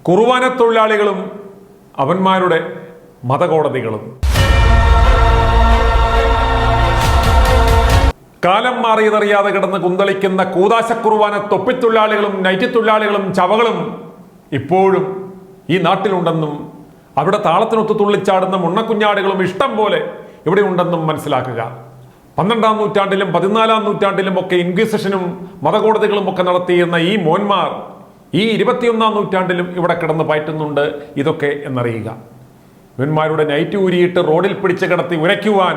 കുർബാന തൊഴിലാളികളും അവന്മാരുടെ മതകോടതികളും. കാലം മാറിയതറിയാതെ കിടന്ന് കുന്തളിക്കുന്ന കൂതാശ കുർബാന തൊപ്പിത്തൊഴിലാളികളും നൈറ്റ് തൊഴിലാളികളും ചവകളും ഇപ്പോഴും ഈ നാട്ടിലുണ്ടെന്നും അവിടെ താളത്തിനൊത്ത് തുള്ളിച്ചാടുന്ന മുണ്ണക്കുഞ്ഞാടുകളും ഇഷ്ടം പോലെ ഇവിടെ ഉണ്ടെന്നും മനസ്സിലാക്കുക. 12-ാം നൂറ്റാണ്ടിലും 14-ാം നൂറ്റാണ്ടിലും ഒക്കെ ഇൻക്വിസിഷനും മതകോടതികളും ഒക്കെ നടത്തിയിരുന്ന ഈ മോന്മാർ ഈ 21-ാം നൂറ്റാണ്ടിലും ഇവിടെ കിടന്ന് പയറ്റുന്നുണ്ട് ഇതൊക്കെ എന്നറിയുക. ഇവന്മാരുടെ നൈറ്റ് ഊരിയിട്ട് റോഡിൽ പിടിച്ച് കിടത്തി ഉരയ്ക്കുവാൻ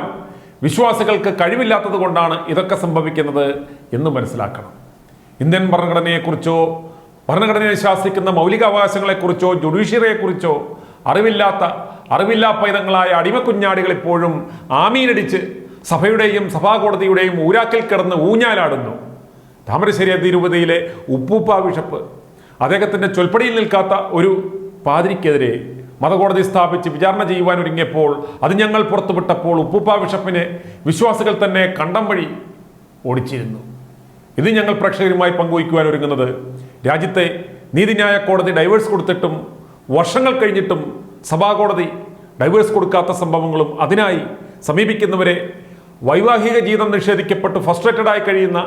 വിശ്വാസികൾക്ക് കഴിവില്ലാത്തത് കൊണ്ടാണ് ഇതൊക്കെ സംഭവിക്കുന്നത് എന്ന് മനസ്സിലാക്കണം. ഇന്ത്യൻ ഭരണഘടനയെക്കുറിച്ചോ ഭരണഘടനയെ ശാസിക്കുന്ന മൗലികാവകാശങ്ങളെക്കുറിച്ചോ ജുഡീഷ്യറിയെക്കുറിച്ചോ അറിവില്ലാ പൈതങ്ങളായ അടിമക്കുഞ്ഞാടികൾ ഇപ്പോഴും ആമീനടിച്ച് സഭയുടെയും സഭാകോടതിയുടെയും ഊരാക്കിൽ കിടന്ന് ഊഞ്ഞാലാടുന്നു. താമരശ്ശേരി അതിരൂപതയിലെ ഉപ്പൂപ്പ ബിഷപ്പ് അദ്ദേഹത്തിൻ്റെ ചൊൽപ്പടിയിൽ നിൽക്കാത്ത ഒരു പാതിരിക്കെതിരെ മതകോടതി സ്ഥാപിച്ച് വിചാരണ ചെയ്യുവാൻ ഒരുങ്ങിയപ്പോൾ അത് ഞങ്ങൾ പുറത്തുവിട്ടപ്പോൾ ഉപ്പൂപ്പ ബിഷപ്പിനെ വിശ്വാസികൾ തന്നെ കണ്ടം വഴി ഓടിച്ചിരുന്നു. ഇത് ഞങ്ങൾ പ്രേക്ഷകരുമായി പങ്കുവയ്ക്കുവാൻ ഒരുങ്ങുന്നത് രാജ്യത്തെ നീതിന്യായ കോടതി ഡൈവേഴ്സ് കൊടുത്തിട്ടും വർഷങ്ങൾ കഴിഞ്ഞിട്ടും സഭാകോടതി ഡൈവേഴ്സ് കൊടുക്കാത്ത സംഭവങ്ങളും അതിനായി സമീപിക്കുന്നവരെ വൈവാഹിക ജീവിതം നിഷേധിക്കപ്പെട്ട് ഫ്രസ്ട്രേറ്റഡായി കഴിയുന്ന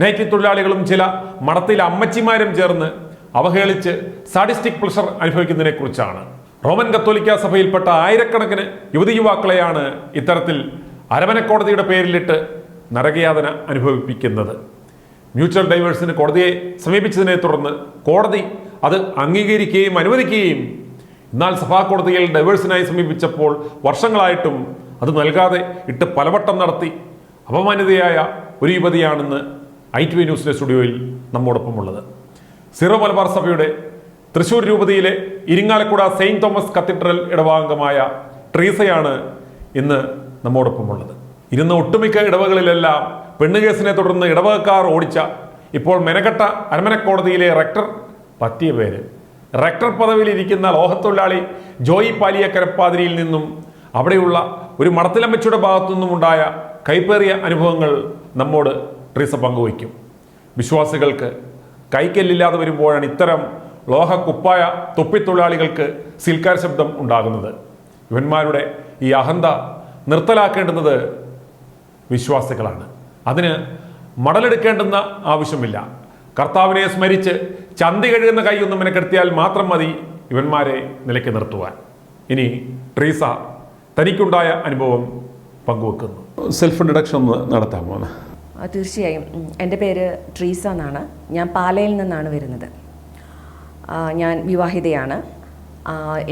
നൈറ്റ് തൊഴിലാളികളും ചില മഠത്തിലെ അമ്മച്ചിമാരും ചേർന്ന് അവഹേളിച്ച് സാഡിസ്റ്റിക് പ്ലഷർ അനുഭവിക്കുന്നതിനെ കുറിച്ചാണ്. റോമൻ കത്തോലിക്ക സഭയിൽപ്പെട്ട ആയിരക്കണക്കിന് യുവതി യുവാക്കളെയാണ് ഇത്തരത്തിൽ അരമനക്കോടതിയുടെ പേരിലിട്ട് നരകയാതന അനുഭവിപ്പിക്കുന്നത്. മ്യൂച്വൽ ഡൈവേഴ്സിന് കോടതിയെ സമീപിച്ചതിനെ തുടർന്ന് കോടതി അത് അംഗീകരിക്കുകയും അനുവദിക്കുകയും എന്നാൽ സഭാകോടതിയിൽ ഡൈവേഴ്സിനായി സമീപിച്ചപ്പോൾ വർഷങ്ങളായിട്ടും അത് നൽകാതെ ഇട്ട് പലവട്ടം നടത്തി അപമാനിതയായ ഒരു യുവതിയാണെന്ന് ITV ന്യൂസിൻ്റെ സ്റ്റുഡിയോയിൽ നമ്മോടൊപ്പമുള്ളത്. സീറോ മലബാർ സഭയുടെ തൃശ്ശൂർ രൂപതയിലെ ഇരിങ്ങാലക്കുട സെയിൻറ് തോമസ് കത്തീഡ്രൽ ഇടവകാംഗമായ ട്രീസയാണ് ഇന്ന് നമ്മോടൊപ്പമുള്ളത്. ഇരുന്ന ഒട്ടുമിക്ക ഇടവകളിലെല്ലാം പെണ്ണുകേസിനെ തുടർന്ന് ഇടവകക്കാർ ഓടിച്ച ഇപ്പോൾ മെനക്കെട്ട അരമനക്കോടതിയിലെ റെക്ടർ പറ്റിയ പേര് റെക്ടർ പദവിയിലിരിക്കുന്ന ലോഹത്തൊഴിലാളി ജോയി പാലിയക്കരപ്പാതിരിയിൽ നിന്നും അവിടെയുള്ള ഒരു മടത്തിലമ്മച്ചിയുടെ ഭാഗത്തു നിന്നുമുണ്ടായ കൈപ്പേറിയ അനുഭവങ്ങൾ നമ്മോട് ട്രീസ പങ്കുവയ്ക്കും. വിശ്വാസികൾക്ക് കൈക്കല്ലില്ലാതെ വരുമ്പോഴാണ് ഇത്തരം ലോഹ കുപ്പായ തൊപ്പിത്തൊഴിലാളികൾക്ക് സിൽക്കാർ ശബ്ദം ഉണ്ടാകുന്നത്. ഇവന്മാരുടെ ഈ അഹന്ത നിർത്തലാക്കേണ്ടുന്നത് വിശ്വാസികളാണ്. അതിന് മടലെടുക്കേണ്ടുന്ന ആവശ്യമില്ല. കർത്താവിനെ സ്മരിച്ച് ചന്തി കഴിയുന്ന കൈയൊന്നും മെനക്കെടുത്തിയാൽ മാത്രം മതി ഇവന്മാരെ നിലയ്ക്ക് നിർത്തുവാൻ. ഇനി ട്രീസ തനിക്കുണ്ടായ അനുഭവം പങ്കുവെക്കുന്നു. സെൽഫ് ഇൻട്രൊഡക്ഷൻ ഒന്ന് നടത്താമോ? തീർച്ചയായും. എൻ്റെ പേര് ട്രീസ എന്നാണ്. ഞാൻ പാലയിൽ നിന്നാണ് വരുന്നത്. ഞാൻ വിവാഹിതയാണ്.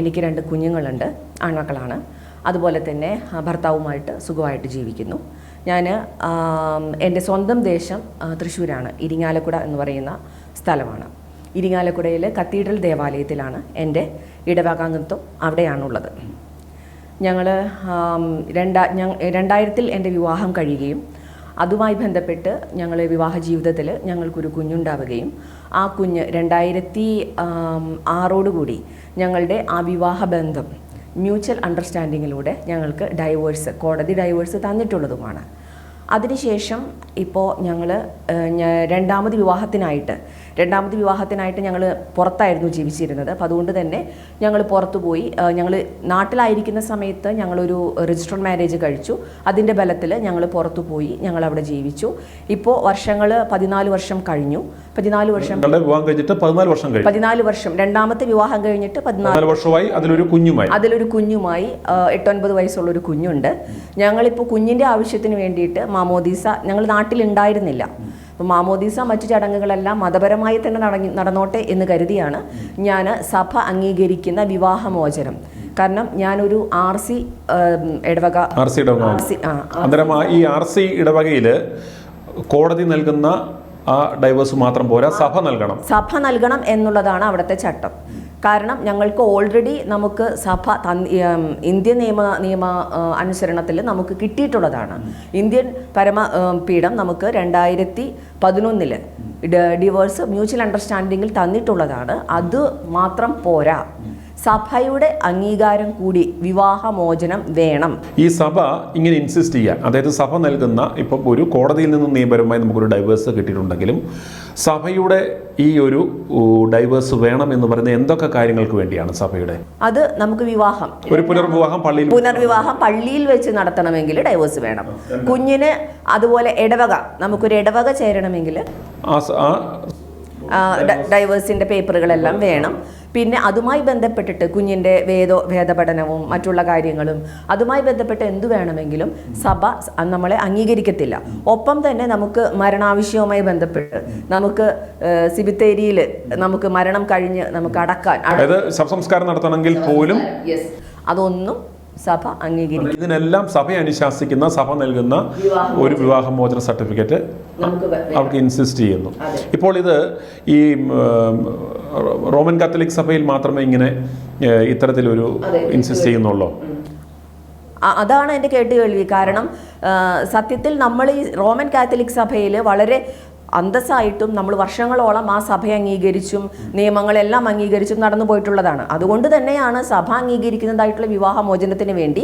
എനിക്ക് 2 കുഞ്ഞുങ്ങളുണ്ട്, ആൺമക്കളാണ്. അതുപോലെ തന്നെ ഭർത്താവുമായിട്ട് സുഖമായിട്ട് ജീവിക്കുന്നു. ഞാൻ എൻ്റെ സ്വന്തം ദേശം തൃശ്ശൂരാണ്. ഇരിങ്ങാലക്കുട എന്ന് പറയുന്ന സ്ഥലമാണ്. ഇരിങ്ങാലക്കുടയിൽ കത്തീഡ്രൽ ദേവാലയത്തിലാണ് എൻ്റെ ഇടവകാംഗത്വം, അവിടെയാണുള്ളത്. ഞങ്ങൾ 2000 എൻ്റെ വിവാഹം കഴിയുകയും അതുമായി ബന്ധപ്പെട്ട് ഞങ്ങൾ വിവാഹ ജീവിതത്തിൽ ഞങ്ങൾക്കൊരു കുഞ്ഞുണ്ടാവുകയും ആ കുഞ്ഞ് 2006 കൂടി ഞങ്ങളുടെ ആ വിവാഹ ബന്ധം മ്യൂച്വൽ അണ്ടർസ്റ്റാൻഡിങ്ങിലൂടെ ഞങ്ങൾക്ക് കോടതി ഡൈവേഴ്സ് തന്നിട്ടുള്ളതുമാണ്. അതിനുശേഷം ഇപ്പോൾ ഞങ്ങൾ രണ്ടാമത് വിവാഹത്തിനായിട്ട് ഞങ്ങൾ പുറത്തായിരുന്നു ജീവിച്ചിരുന്നത്. അപ്പോൾ അതുകൊണ്ട് തന്നെ ഞങ്ങൾ പുറത്തുപോയി. ഞങ്ങൾ നാട്ടിലായിരിക്കുന്ന സമയത്ത് ഞങ്ങളൊരു രജിസ്റ്റർഡ് മാരേജ് കഴിച്ചു. അതിൻ്റെ ബലത്തിൽ ഞങ്ങൾ പുറത്തു പോയി, ഞങ്ങൾ അവിടെ ജീവിച്ചു. ഇപ്പോൾ വർഷങ്ങൾ 14 വർഷം കഴിഞ്ഞു. 14 വർഷം രണ്ടാമത്തെ വിവാഹം കഴിഞ്ഞിട്ട് 14 വർഷമായി. അതിലൊരു കുഞ്ഞുമായി 8-9 വയസ്സുള്ളൊരു കുഞ്ഞുണ്ട്. ഞങ്ങളിപ്പോൾ കുഞ്ഞിൻ്റെ ആവശ്യത്തിന് വേണ്ടിയിട്ട് മാമോദീസ ഞങ്ങൾ നാട്ടിലുണ്ടായിരുന്നില്ല. അപ്പോൾ മാമോദീസ മറ്റു ചടങ്ങുകളെല്ലാം മതപരമായി തന്നെ നടന്നോട്ടെ എന്ന് കരുതിയാണ് ഞാൻ സഭ അംഗീകരിക്കുന്ന വിവാഹമോചനം. കാരണം ഞാനൊരു RC ഇടവക ഈ RC ഇടവകയിൽ കോടതി നൽകുന്ന ആ ഡൈവേഴ്സ് മാത്രം പോരാ, സഭ നൽകണം എന്നുള്ളതാണ് അവിടുത്തെ ചട്ടം. കാരണം ഞങ്ങൾക്ക് ഓൾറെഡി നമുക്ക് സഭ ഇന്ത്യൻ നിയമ അനുസരണത്തിൽ നമുക്ക് കിട്ടിയിട്ടുള്ളതാണ്. ഇന്ത്യൻ പരമപീഠം നമുക്ക് 2011 ഡിവോഴ്സ് മ്യൂച്വൽ അണ്ടർസ്റ്റാൻഡിങ്ങിൽ തന്നിട്ടുള്ളതാണ്. അത് മാത്രം പോരാ, സഭയുടെ അംഗീകാരം കൂടി വിവാഹമോചനം വേണം. ഈ സഭ ഇങ്ങനെ ഇൻസിസ്റ്റ് ചെയ്യാൻ, അതായത് സഭ നൽകുന്ന, ഇപ്പം ഒരു കോടതിയിൽ നിന്ന് നിയമപരമായി നമുക്കൊരു ഡൈവേഴ്സ് കിട്ടിയിട്ടുണ്ടെങ്കിലും സഭയുടെ ഈ ഒരു ഡൈവേഴ്സ് വേണം എന്ന് പറയുന്നത് എന്തൊക്കെ കാര്യങ്ങൾക്ക് വേണ്ടിയാണ് സഭയുടെ? അത് നമുക്ക് വിവാഹം, ഒരു പുനർവിവാഹം പള്ളിയിൽ വെച്ച് നടത്തണമെങ്കിൽ ഡൈവേഴ്സ് വേണം. കുഞ്ഞിന് അതുപോലെ ഇടവക, നമുക്കൊരു ഇടവക ചേരണമെങ്കിൽ ഡൈവേഴ്സിന്റെ പേപ്പറുകളെല്ലാം വേണം. പിന്നെ അതുമായി ബന്ധപ്പെട്ടിട്ട് കുഞ്ഞിൻ്റെ വേദപഠനവും മറ്റുള്ള കാര്യങ്ങളും അതുമായി ബന്ധപ്പെട്ട് എന്തു വേണമെങ്കിലും സഭ നമ്മളെ അംഗീകരിക്കത്തില്ല. ഒപ്പം തന്നെ നമുക്ക് മരണാവശ്യവുമായി ബന്ധപ്പെട്ട് നമുക്ക് സിബിത്തേരിയിൽ നമുക്ക് മരണം കഴിഞ്ഞ് നമുക്ക് അടക്കാൻ, അതായത് ശവസംസ്കാരം നടത്തണമെങ്കിൽ പോലും അതൊന്നും സഭ അംഗീകരിക്കും. ഇതിനെല്ലാം സഭ അനുശാസിക്കുന്ന, സഭ നൽകുന്ന ഒരു വിവാഹമോചന സർട്ടിഫിക്കറ്റ് അവർക്ക് ഇൻസിസ്റ്റ് ചെയ്യുന്നു. ഇപ്പോൾ ഇത് ഈ റോമൻ കാത്തലിക് സഭയിൽ മാത്രമേ ഇങ്ങനെ ഇത്തരത്തിലൊരു ഇൻസിസ്റ്റ് ചെയ്യുന്നുള്ളൂ? അതാണ് എൻ്റെ കേട്ടുകേൾവി. കാരണം സത്യത്തിൽ നമ്മൾ ഈ റോമൻ കാത്തലിക് സഭയിൽ വളരെ അന്തസ്സായിട്ടും നമ്മൾ വർഷങ്ങളോളം ആ സഭ അംഗീകരിച്ചും നിയമങ്ങളെല്ലാം അംഗീകരിച്ചും നടന്നു പോയിട്ടുള്ളതാണ്. അതുകൊണ്ട് തന്നെയാണ് സഭ അംഗീകരിക്കുന്നതായിട്ടുള്ള വിവാഹമോചനത്തിന് വേണ്ടി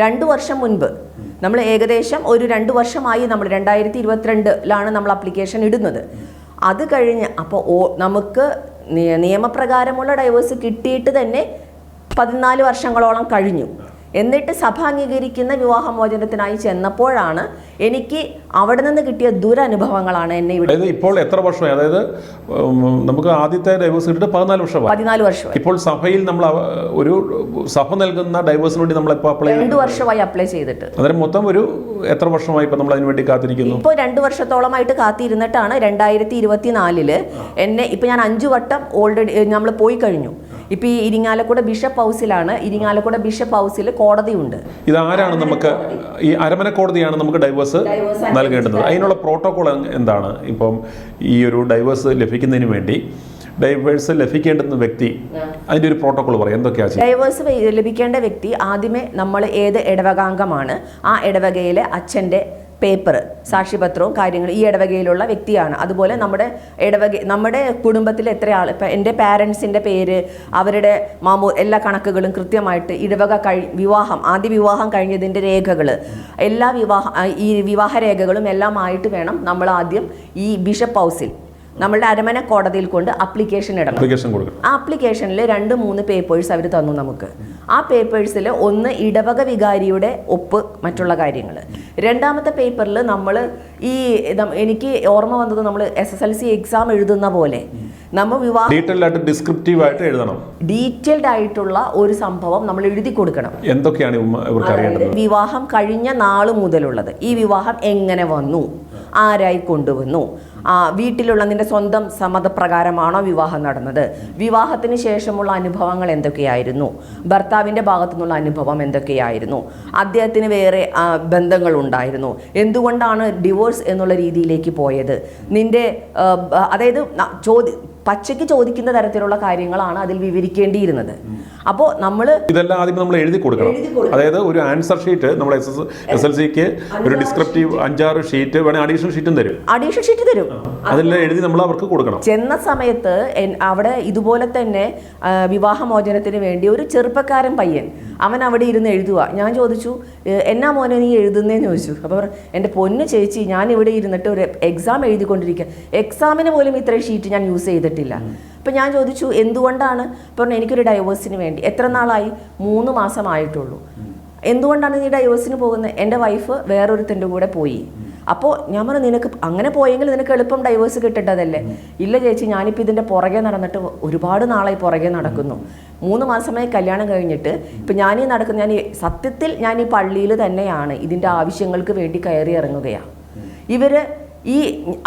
2 വർഷം മുൻപ് നമ്മൾ ഏകദേശം ഒരു 2 വർഷമായി നമ്മൾ 2022 നമ്മൾ അപ്ലിക്കേഷൻ ഇടുന്നത്. അത് കഴിഞ്ഞ് അപ്പോൾ നമുക്ക് നിയമപ്രകാരമുള്ള ഡൈവേഴ്സ് കിട്ടിയിട്ട് തന്നെ 14 വർഷങ്ങളോളം കഴിഞ്ഞു. എന്നിട്ട് സഭ അംഗീകരിക്കുന്ന വിവാഹമോചനത്തിനായി ചെന്നപ്പോഴാണ് എനിക്ക് അവിടെ നിന്ന് കിട്ടിയ ദുരനുഭവങ്ങളാണ് എന്നെ ഇവിടെ. ഇപ്പോൾ എത്ര വർഷമായി? അതായത് നമുക്ക് ആദ്യത്തെ ഡൈവേഴ്സ് കിട്ടിയിട്ട് 14 വർഷമായി. ഇപ്പോൾ സഭയിൽ നമ്മൾ ഒരു സഭ നൽകുന്ന ഡൈവേഴ്സിന് വേണ്ടി നമ്മൾ ഇപ്പോൾ 2 വർഷമായി അപ്ലൈ ചെയ്തിട്ട്. അതായത് മൊത്തം ഒരു എത്ര വർഷമായി ഇപ്പോൾ നമ്മൾ അതിന് വേണ്ടി കാത്തിരിക്കുന്നു? ഇപ്പോൾ 2 വർഷത്തോളമായിട്ട് കാത്തിരുന്നിട്ടാണ് 2024 എന്നെ ഇപ്പം ഞാൻ 5 വട്ടം ഓൾറെഡി നമ്മൾ പോയി കഴിഞ്ഞു. ഇപ്പം ഈ ഇരിങ്ങാലക്കുട ബിഷപ്പ് ഹൗസിലാണ്. ഇരിങ്ങാലക്കുട ബിഷപ്പ് ഹൗസിൽ കോടതിയുണ്ട്. ഇതാരാണ് നമുക്ക് ഈ അരമന കോടതിയാണ് നമുക്ക് ഡൈവേഴ്സ് നൽകേണ്ടത്? അതിനുള്ള പ്രോട്ടോകോൾ എന്താണ്? ഇപ്പം ഈ ഒരു ഡൈവേഴ്സ് ലഭിക്കുന്നതിന് വേണ്ടി ഡൈവേഴ്സ് ലഭിക്കേണ്ടുന്ന വ്യക്തി, അതിൻ്റെ ഒരു പ്രോട്ടോകോൾ പറയാം, എന്തൊക്കെയാണ്? ഡൈവേഴ്സ് ലഭിക്കേണ്ട വ്യക്തി ആദ്യമേ നമ്മൾ ഏത് ഇടവകാംഗമാണ്, ആ ഇടവകയിലെ അച്ഛൻ്റെ പേപ്പർ, സാക്ഷ്യപത്രവും കാര്യങ്ങളും ഈ ഇടവകയിലുള്ള വ്യക്തിയാണ്. അതുപോലെ നമ്മുടെ കുടുംബത്തിൽ എത്ര ആൾ, ഇപ്പം എൻ്റെ പാരൻസിൻ്റെ പേര്, അവരുടെ എല്ലാ കണക്കുകളും കൃത്യമായിട്ട് ഇടവക ആദ്യ വിവാഹം കഴിഞ്ഞതിൻ്റെ രേഖകൾ, ഈ വിവാഹ രേഖകളും എല്ലാം ആയിട്ട് വേണം നമ്മൾ ആദ്യം ഈ ബിഷപ്പ് ഹൗസിൽ നമ്മളുടെ അരമന കോടതിയിൽ കൊണ്ട് അപ്ലിക്കേഷൻ ഇടണം. ആ അപ്ലിക്കേഷനിൽ 2-3 പേപ്പേഴ്സ് അവർ തന്നു നമുക്ക്. ആ പേപ്പേഴ്സിൽ ഒന്ന് ഇടവക വികാരിയുടെ ഒപ്പ്, മറ്റുള്ള കാര്യങ്ങൾ. രണ്ടാമത്തെ പേപ്പറിൽ നമ്മൾ എനിക്ക് ഓർമ്മ വന്നത് നമ്മൾ SSLC എക്സാം എഴുതുന്ന പോലെ നമ്മൾ ഡീറ്റെയിൽഡ് ആയിട്ടുള്ള ഒരു സംഭവം നമ്മൾ എഴുതി കൊടുക്കണം. എന്തൊക്കെയാണ് വിവാഹം കഴിഞ്ഞ നാൾ മുതലുള്ളത്, ഈ വിവാഹം എങ്ങനെ വന്നു, ആരായി കൊണ്ടുവന്നു, വീട്ടിലുള്ള നിന്റെ സ്വന്തം സമ്മതപ്രകാരമാണോ വിവാഹം നടന്നത്, വിവാഹത്തിന് ശേഷമുള്ള അനുഭവങ്ങൾ എന്തൊക്കെയായിരുന്നു, ഭർത്താവിൻ്റെ ഭാഗത്തു നിന്നുള്ള അനുഭവം എന്തൊക്കെയായിരുന്നു, അദ്ദേഹത്തിന് വേറെ ബന്ധങ്ങൾ ഉണ്ടായിരുന്നു, എന്തുകൊണ്ടാണ് ഡിവോഴ്സ് എന്നുള്ള രീതിയിലേക്ക് പോയത്, നിന്റെ അതായത് പച്ചയ്ക്ക് ചോദിക്കുന്ന തരത്തിലുള്ള കാര്യങ്ങളാണ് അതിൽ വിവരിക്കേണ്ടിയിരുന്നത്. അപ്പോൾ ഇതെല്ലാം ആദ്യം നമ്മൾ എഴുതി കൊടുക്കണം. അതായത് ഒരു ആൻസർ ഷീറ്റ് നമ്മൾ SSLCക്ക് ഒരു ഡിസ്ക്രിപ്റ്റീവ് 5-6 ഷീറ്റ് വേണേൽ അഡീഷണൽ ഷീറ്റ് തരും. അതെല്ലാം എഴുതി നമ്മൾ അവർക്ക് കൊടുക്കണം. ചെന്ന സമയത്ത് അവിടെ ഇതുപോലെ തന്നെ വിവാഹമോചനത്തിന് വേണ്ടി ഒരു ചെറുപ്പക്കാരൻ പയ്യൻ അവൻ അവിടെ ഇരുന്ന് എഴുതുക. ഞാൻ ചോദിച്ചു, എന്നാ മോനെ നീ എഴുതുന്നേന്ന് ചോദിച്ചു. അപ്പോൾ എൻ്റെ പൊന്നു ചേച്ചി, ഞാൻ ഇവിടെ ഇരുന്നിട്ട് ഒരു എക്സാം എഴുതിക്കൊണ്ടിരിക്കുക, എക്സാമിന് പോലും ഇത്രയും ഷീറ്റ് ഞാൻ യൂസ് ചെയ്തിട്ടില്ല. അപ്പം ഞാൻ ചോദിച്ചു എന്തുകൊണ്ടാണ്? പറഞ്ഞു എനിക്കൊരു ഡൈവേഴ്സിന് വേണ്ടി. എത്ര നാളായി? 3 മാസമായിട്ടുള്ളൂ. എന്തുകൊണ്ടാണ് നീ ഡൈവേഴ്സിന് പോകുന്നത്? എൻ്റെ വൈഫ് വേറൊരുത്തൻ്റെ കൂടെ പോയി. അപ്പോൾ ഞാൻ പറഞ്ഞു, നിനക്ക് അങ്ങനെ പോയെങ്കിൽ നിനക്ക് എളുപ്പം ഡൈവേഴ്സ് കിട്ടേണ്ടതല്ലേ? ഇല്ല ചേച്ചി, ഞാനിപ്പോൾ ഇതിൻ്റെ പുറകെ നടന്നിട്ട് ഒരുപാട് നാളായി പുറകെ നടക്കുന്നു. 3 മാസമായി കല്യാണം കഴിഞ്ഞിട്ട് ഇപ്പം സത്യത്തിൽ ഞാൻ ഈ പള്ളിയിൽ തന്നെയാണ് ഇതിൻ്റെ ആവശ്യങ്ങൾക്ക് വേണ്ടി കയറി ഇറങ്ങുകയാണ്.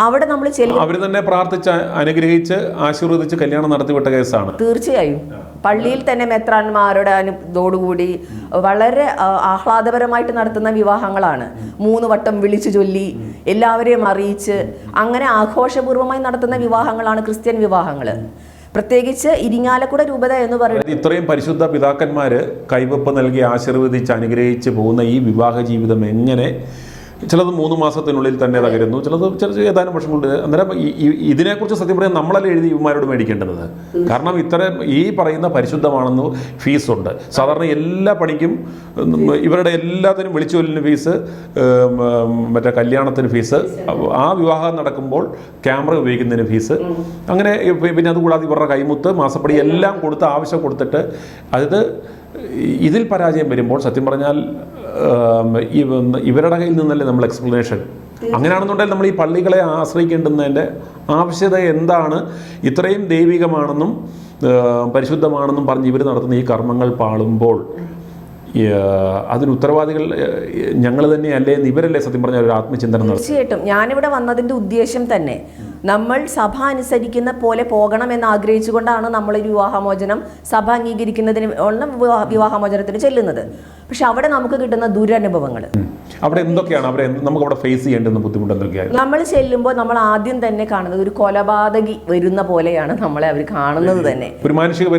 അവിടെ നമ്മൾ അവർ തന്നെ പ്രാർത്ഥിച്ച് അനുഗ്രഹിച്ച് ആശീർവദിച്ച് കല്യാണം നടത്തിവിട്ട കേസാണ്. തീർച്ചയായും പള്ളിയിൽ തന്നെ മെത്രാന്മാരുടെ ഇതോടുകൂടി വളരെ ആഹ്ലാദപരമായിട്ട് നടത്തുന്ന വിവാഹങ്ങളാണ്. 3 വട്ടം വിളിച്ചു ചൊല്ലി എല്ലാവരെയും അറിയിച്ച് അങ്ങനെ ആഘോഷപൂർവ്വമായി നടത്തുന്ന വിവാഹങ്ങളാണ് ക്രിസ്ത്യൻ വിവാഹങ്ങൾ. പ്രത്യേകിച്ച് ഇരിങ്ങാലക്കുട രൂപത എന്ന് പറയുന്നത് ഇത്രയും പരിശുദ്ധ പിതാക്കന്മാര് കൈവപ്പ് നൽകി ആശീർവദിച്ച് അനുഗ്രഹിച്ച് പോകുന്ന ഈ വിവാഹ ജീവിതം എങ്ങനെ ചിലത് 3 മാസത്തിനുള്ളിൽ തന്നെ തകരുന്നു, ചിലത് ഏതാനും വർഷം കൊണ്ട്. അന്നേരം ഇതിനെക്കുറിച്ച് സത്യം പറയാൻ നമ്മളല്ലേ എഴുതി ഇവന്മാരോട് മേടിക്കേണ്ടത്. കാരണം ഇത്തരം ഈ പറയുന്ന പരിശുദ്ധമാണെന്ന് ഫീസുണ്ട്. സാധാരണ എല്ലാ പണിക്കും ഇവരുടെ എല്ലാത്തിനും വിളിച്ചുകൊല്ലിന് ഫീസ്, മറ്റേ കല്യാണത്തിന് ഫീസ്, ആ വിവാഹം നടക്കുമ്പോൾ ക്യാമറ ഉപയോഗിക്കുന്നതിന് ഫീസ്, അങ്ങനെ പിന്നെ അതുകൂടാതെ ഇവരുടെ കൈമുത്ത്, മാസപ്പടി എല്ലാം കൊടുത്ത് ആവശ്യം കൊടുത്തിട്ട് അത് ഇതിൽ പരാജയം വരുമ്പോൾ സത്യം പറഞ്ഞാൽ ഇവരുടെ കയ്യിൽ നിന്നല്ലേ നമ്മൾ എക്സ്പ്ലനേഷൻ. അങ്ങനെയാണെന്നുണ്ടെങ്കിൽ നമ്മൾ ഈ പള്ളികളെ ആശ്രയിക്കേണ്ടുന്നതിൻ്റെ ആവശ്യകത എന്താണ്? ഇത്രയും ദൈവികമാണെന്നും പരിശുദ്ധമാണെന്നും പറഞ്ഞ് ഇവർ നടത്തുന്ന ഈ കർമ്മങ്ങൾ പാളുമ്പോൾ അതിന് ഉത്തരവാദികൾ ഞങ്ങൾ തന്നെയല്ലേ എന്ന് ഇവരല്ലേ സത്യം പറഞ്ഞാൽ ഒരു ആത്മചിന്തനം നടത്തും. തീർച്ചയായിട്ടും ഞാനിവിടെ വന്നതിൻ്റെ ഉദ്ദേശം തന്നെ നമ്മൾ സഭ അനുസരിക്കുന്ന പോലെ പോകണമെന്ന് ആഗ്രഹിച്ചുകൊണ്ടാണ് നമ്മൾ ഈ വിവാഹമോചനം സഭ അംഗീകരിക്കുന്നതിന് വിവാഹമോചനത്തിന് ചെല്ലുന്നത്. പക്ഷെ അവിടെ നമുക്ക് കിട്ടുന്ന ദുരനുഭവങ്ങൾ, അവിടെ എന്തൊക്കെയാണ് നമുക്ക് അവിടെ ഫേസ് ചെയ്യേണ്ടുന്ന ബുദ്ധിമുട്ട് എന്തൊക്കെയാണ്? നമ്മൾ ചെല്ലുമ്പോൾ നമ്മൾ ആദ്യം തന്നെ കാണുന്നത് ഒരു കൊലപാതകി വരുന്ന പോലെയാണ് നമ്മളെ അവർ കാണുന്നത് തന്നെ. ഒരു മാനുഷിക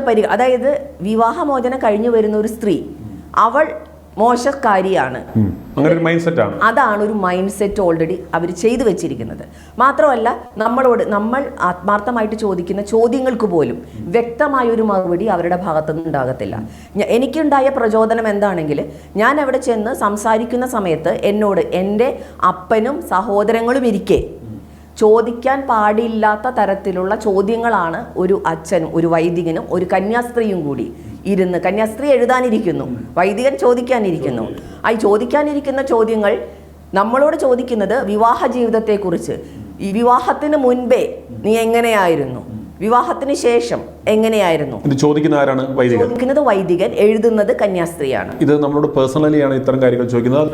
പരിഗണന, അതായത് വിവാഹമോചനം കഴിഞ്ഞു വരുന്ന ഒരു സ്ത്രീ, അവൾ മോശക്കാരിയാണ്, അങ്ങനെ ഒരു മൈൻഡ് സെറ്റ് ആണ്. അതാണ് ഒരു മൈൻഡ് സെറ്റ് ഓൾറെഡി അവർ ചെയ്തു വെച്ചിരിക്കുന്നത്. മാത്രമല്ല നമ്മൾ ആത്മാർത്ഥമായിട്ട് ചോദിക്കുന്ന ചോദ്യങ്ങൾക്ക് പോലും വ്യക്തമായ ഒരു മറുപടി അവരുടെ ഭാഗത്തുനിന്ന് ഉണ്ടാകത്തില്ല. എനിക്കുണ്ടായ പ്രചോദനം എന്താണെങ്കിൽ, ഞാൻ അവിടെ ചെന്ന് സംസാരിക്കുന്ന സമയത്ത് എന്നോട് എൻ്റെ അപ്പനും സഹോദരങ്ങളും ഇരിക്കെ ചോദിക്കാൻ പാടില്ലാത്ത തരത്തിലുള്ള ചോദ്യങ്ങളാണ് ഒരു അച്ഛനും ഒരു വൈദികനും ഒരു കന്യാസ്ത്രീയും കൂടി ഇരുന്ന്, കന്യാസ്ത്രീ എഴുതാനിരിക്കുന്നു, വൈദികൻ ചോദിക്കാനിരിക്കുന്നു. ഈ ചോദിക്കാനിരിക്കുന്ന ചോദ്യങ്ങൾ നമ്മളോട് ചോദിക്കുന്നത് വിവാഹ ജീവിതത്തെക്കുറിച്ച്. ഈ വിവാഹത്തിന് മുൻപേ നീ എങ്ങനെയായിരുന്നു, വിവാഹത്തിന് ശേഷം എങ്ങനെയായിരുന്നു. ചോദിക്കുന്ന ആരാണ്? ചോദിക്കുന്നത് വൈദികൻ, എഴുതുന്നത് കന്യാസ്ത്രീയാണ്. ഇത് നമ്മളോട് പേഴ്സണലിയാണ് ഇത്തരം കാര്യങ്ങൾ ചോദിക്കുന്നത്.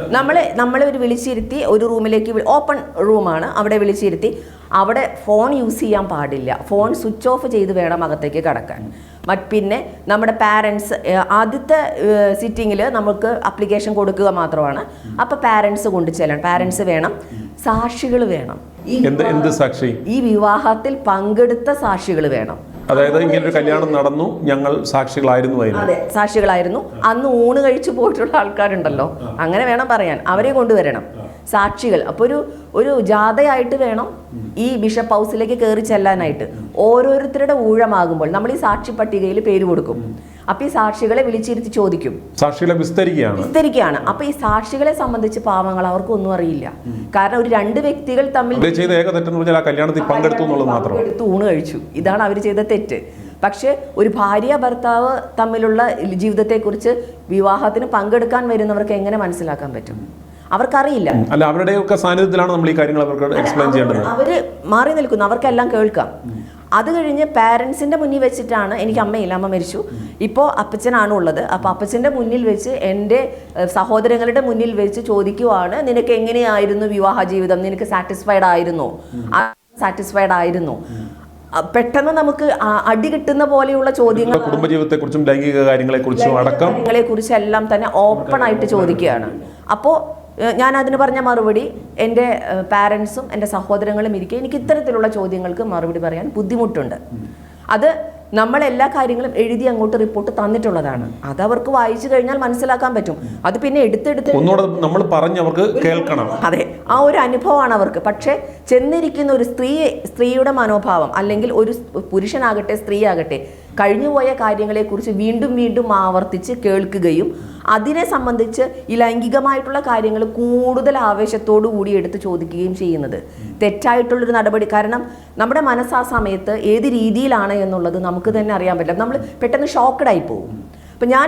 നമ്മളെ ഒരു വിളിച്ചിരുത്തി ഒരു റൂമിലേക്ക്, ഓപ്പൺ റൂമാണ്, അവിടെ വിളിച്ചിരുത്തി അവിടെ ഫോൺ യൂസ് ചെയ്യാൻ പാടില്ല, ഫോൺ സ്വിച്ച് ഓഫ് ചെയ്ത് വേണം അകത്തേക്ക് കടക്കാൻ. പിന്നെ നമ്മുടെ പാരൻസ് ആദ്യത്തെ സിറ്റിങ്ങിൽ നമുക്ക് അപ്ലിക്കേഷൻ കൊടുക്കുക മാത്രമാണ്. അപ്പോൾ പാരൻസ് കൊണ്ട് ചെല്ലണം, പാരൻസ് വേണം, സാക്ഷികൾ വേണം. എന്ത് സാക്ഷി? ഈ വിവാഹത്തിൽ പങ്കെടുത്ത സാക്ഷികൾ വേണം. അതായത് ഇങ്ങനൊരു കല്യാണം നടന്നു, ഞങ്ങൾ സാക്ഷികളായിരുന്നു. അതെ, സാക്ഷികളായിരുന്നു. അന്ന് ഊണ് കഴിച്ചു പോയിട്ടുള്ള ആൾക്കാരുണ്ടല്ലോ, അങ്ങനെ വേണം പറയാൻ, അവരെ കൊണ്ടുവരണം സാക്ഷികൾ. അപ്പോൾ ഒരു ജാഥയായിട്ട് വേണം ഈ ബിഷപ്പ് ഹൗസിലേക്ക് കയറി ചെല്ലാനായിട്ട്. ഓരോരുത്തരുടെ ഊഴമാകുമ്പോൾ നമ്മൾ ഈ സാക്ഷി പട്ടികയിൽ പേര് കൊടുക്കും. അപ്പൊ ഈ സാക്ഷികളെ വിളിച്ചിരുത്തി ചോദിക്കും, സാക്ഷികളെ വിസ്തരിക്കുകയാണ്. അപ്പൊ ഈ സാക്ഷികളെ സംബന്ധിച്ച് പാവങ്ങൾ അവർക്ക് ഒന്നും അറിയില്ല. കാരണം ഒരു 2 വ്യക്തികൾ തമ്മിൽ പങ്കെടുത്തു ഊണ് കഴിച്ചു, ഇതാണ് അവർ ചെയ്ത തെറ്റ്. പക്ഷെ ഒരു ഭാര്യ ഭർത്താവ് തമ്മിലുള്ള ജീവിതത്തെക്കുറിച്ച് വിവാഹത്തിന് പങ്കെടുക്കാൻ വരുന്നവർക്ക് എങ്ങനെ മനസ്സിലാക്കാൻ പറ്റും? അവർക്കറിയില്ല. അല്ല, അവരുടെയൊക്കെ സാന്നിധ്യത്തിലാണ് നമ്മൾ ഈ കാര്യങ്ങൾ അവർക്ക് എക്സ്പ്ലെയിൻ ചെയ്യേണ്ടത്. അവര് മാറി നിൽക്കുന്നു, അവർക്കെല്ലാം കേൾക്കാം. അത് കഴിഞ്ഞ് പാരൻസിന്റെ മുന്നിൽ വെച്ചിട്ടാണ്, എനിക്ക് അമ്മയില്ല, അമ്മ മരിച്ചു, ഇപ്പോൾ അപ്പച്ചനാണ് ഉള്ളത്. അപ്പോൾ അപ്പച്ചൻ്റെ മുന്നിൽ വെച്ച് എൻ്റെ സഹോദരങ്ങളുടെ മുന്നിൽ വെച്ച് ചോദിക്കുവാണ്, നിനക്ക് എങ്ങനെയായിരുന്നു വിവാഹ ജീവിതം, നിനക്ക് സാറ്റിസ്ഫൈഡ് ആയിരുന്നു? പെട്ടെന്ന് നമുക്ക് അടി കിട്ടുന്ന പോലെയുള്ള ചോദ്യങ്ങൾ, കുടുംബജീവിതത്തെക്കുറിച്ചും ലൈംഗിക കാര്യങ്ങളെക്കുറിച്ചും എല്ലാം തന്നെ ഓപ്പൺ ആയിട്ട് ചോദിക്കുകയാണ്. അപ്പോൾ ഞാൻ അതിന് പറഞ്ഞ മറുപടി, എൻ്റെ പാരൻസും എൻ്റെ സഹോദരങ്ങളും ഇരിക്കെ എനിക്ക് ഇത്തരത്തിലുള്ള ചോദ്യങ്ങൾക്ക് മറുപടി പറയാൻ ബുദ്ധിമുട്ടുണ്ട്. അത് നമ്മൾ എല്ലാ കാര്യങ്ങളും എഴുതി അങ്ങോട്ട് റിപ്പോർട്ട് തന്നിട്ടുള്ളതാണ്. അത് അവർക്ക് വായിച്ചു കഴിഞ്ഞാൽ മനസ്സിലാക്കാൻ പറ്റും. അത് പിന്നെ എടുത്തെടുത്ത് നമ്മൾ പറഞ്ഞവർക്ക് കേൾക്കണം. അതെ, ആ ഒരു അനുഭവമാണ് അവർക്ക്. പക്ഷേ ചെന്നിരിക്കുന്ന ഒരു സ്ത്രീയുടെ മനോഭാവം, അല്ലെങ്കിൽ ഒരു പുരുഷനാകട്ടെ സ്ത്രീയാകട്ടെ, കഴിഞ്ഞുപോയ കാര്യങ്ങളെക്കുറിച്ച് വീണ്ടും വീണ്ടും ആവർത്തിച്ച് കേൾക്കുകയും അതിനെ സംബന്ധിച്ച് ഈ ലൈംഗികമായിട്ടുള്ള കാര്യങ്ങൾ കൂടുതൽ ആവേശത്തോടു കൂടി എടുത്ത് ചോദിക്കുകയും ചെയ്യുന്നത് തെറ്റായിട്ടുള്ളൊരു നടപടി. കാരണം നമ്മുടെ മനസ്സ് ആ സമയത്ത് ഏത് രീതിയിലാണ് എന്നുള്ളത് നമുക്ക് തന്നെ അറിയാൻ പറ്റില്ല. നമ്മൾ പെട്ടെന്ന് ഷോക്കഡായി പോകും. അപ്പം ഞാൻ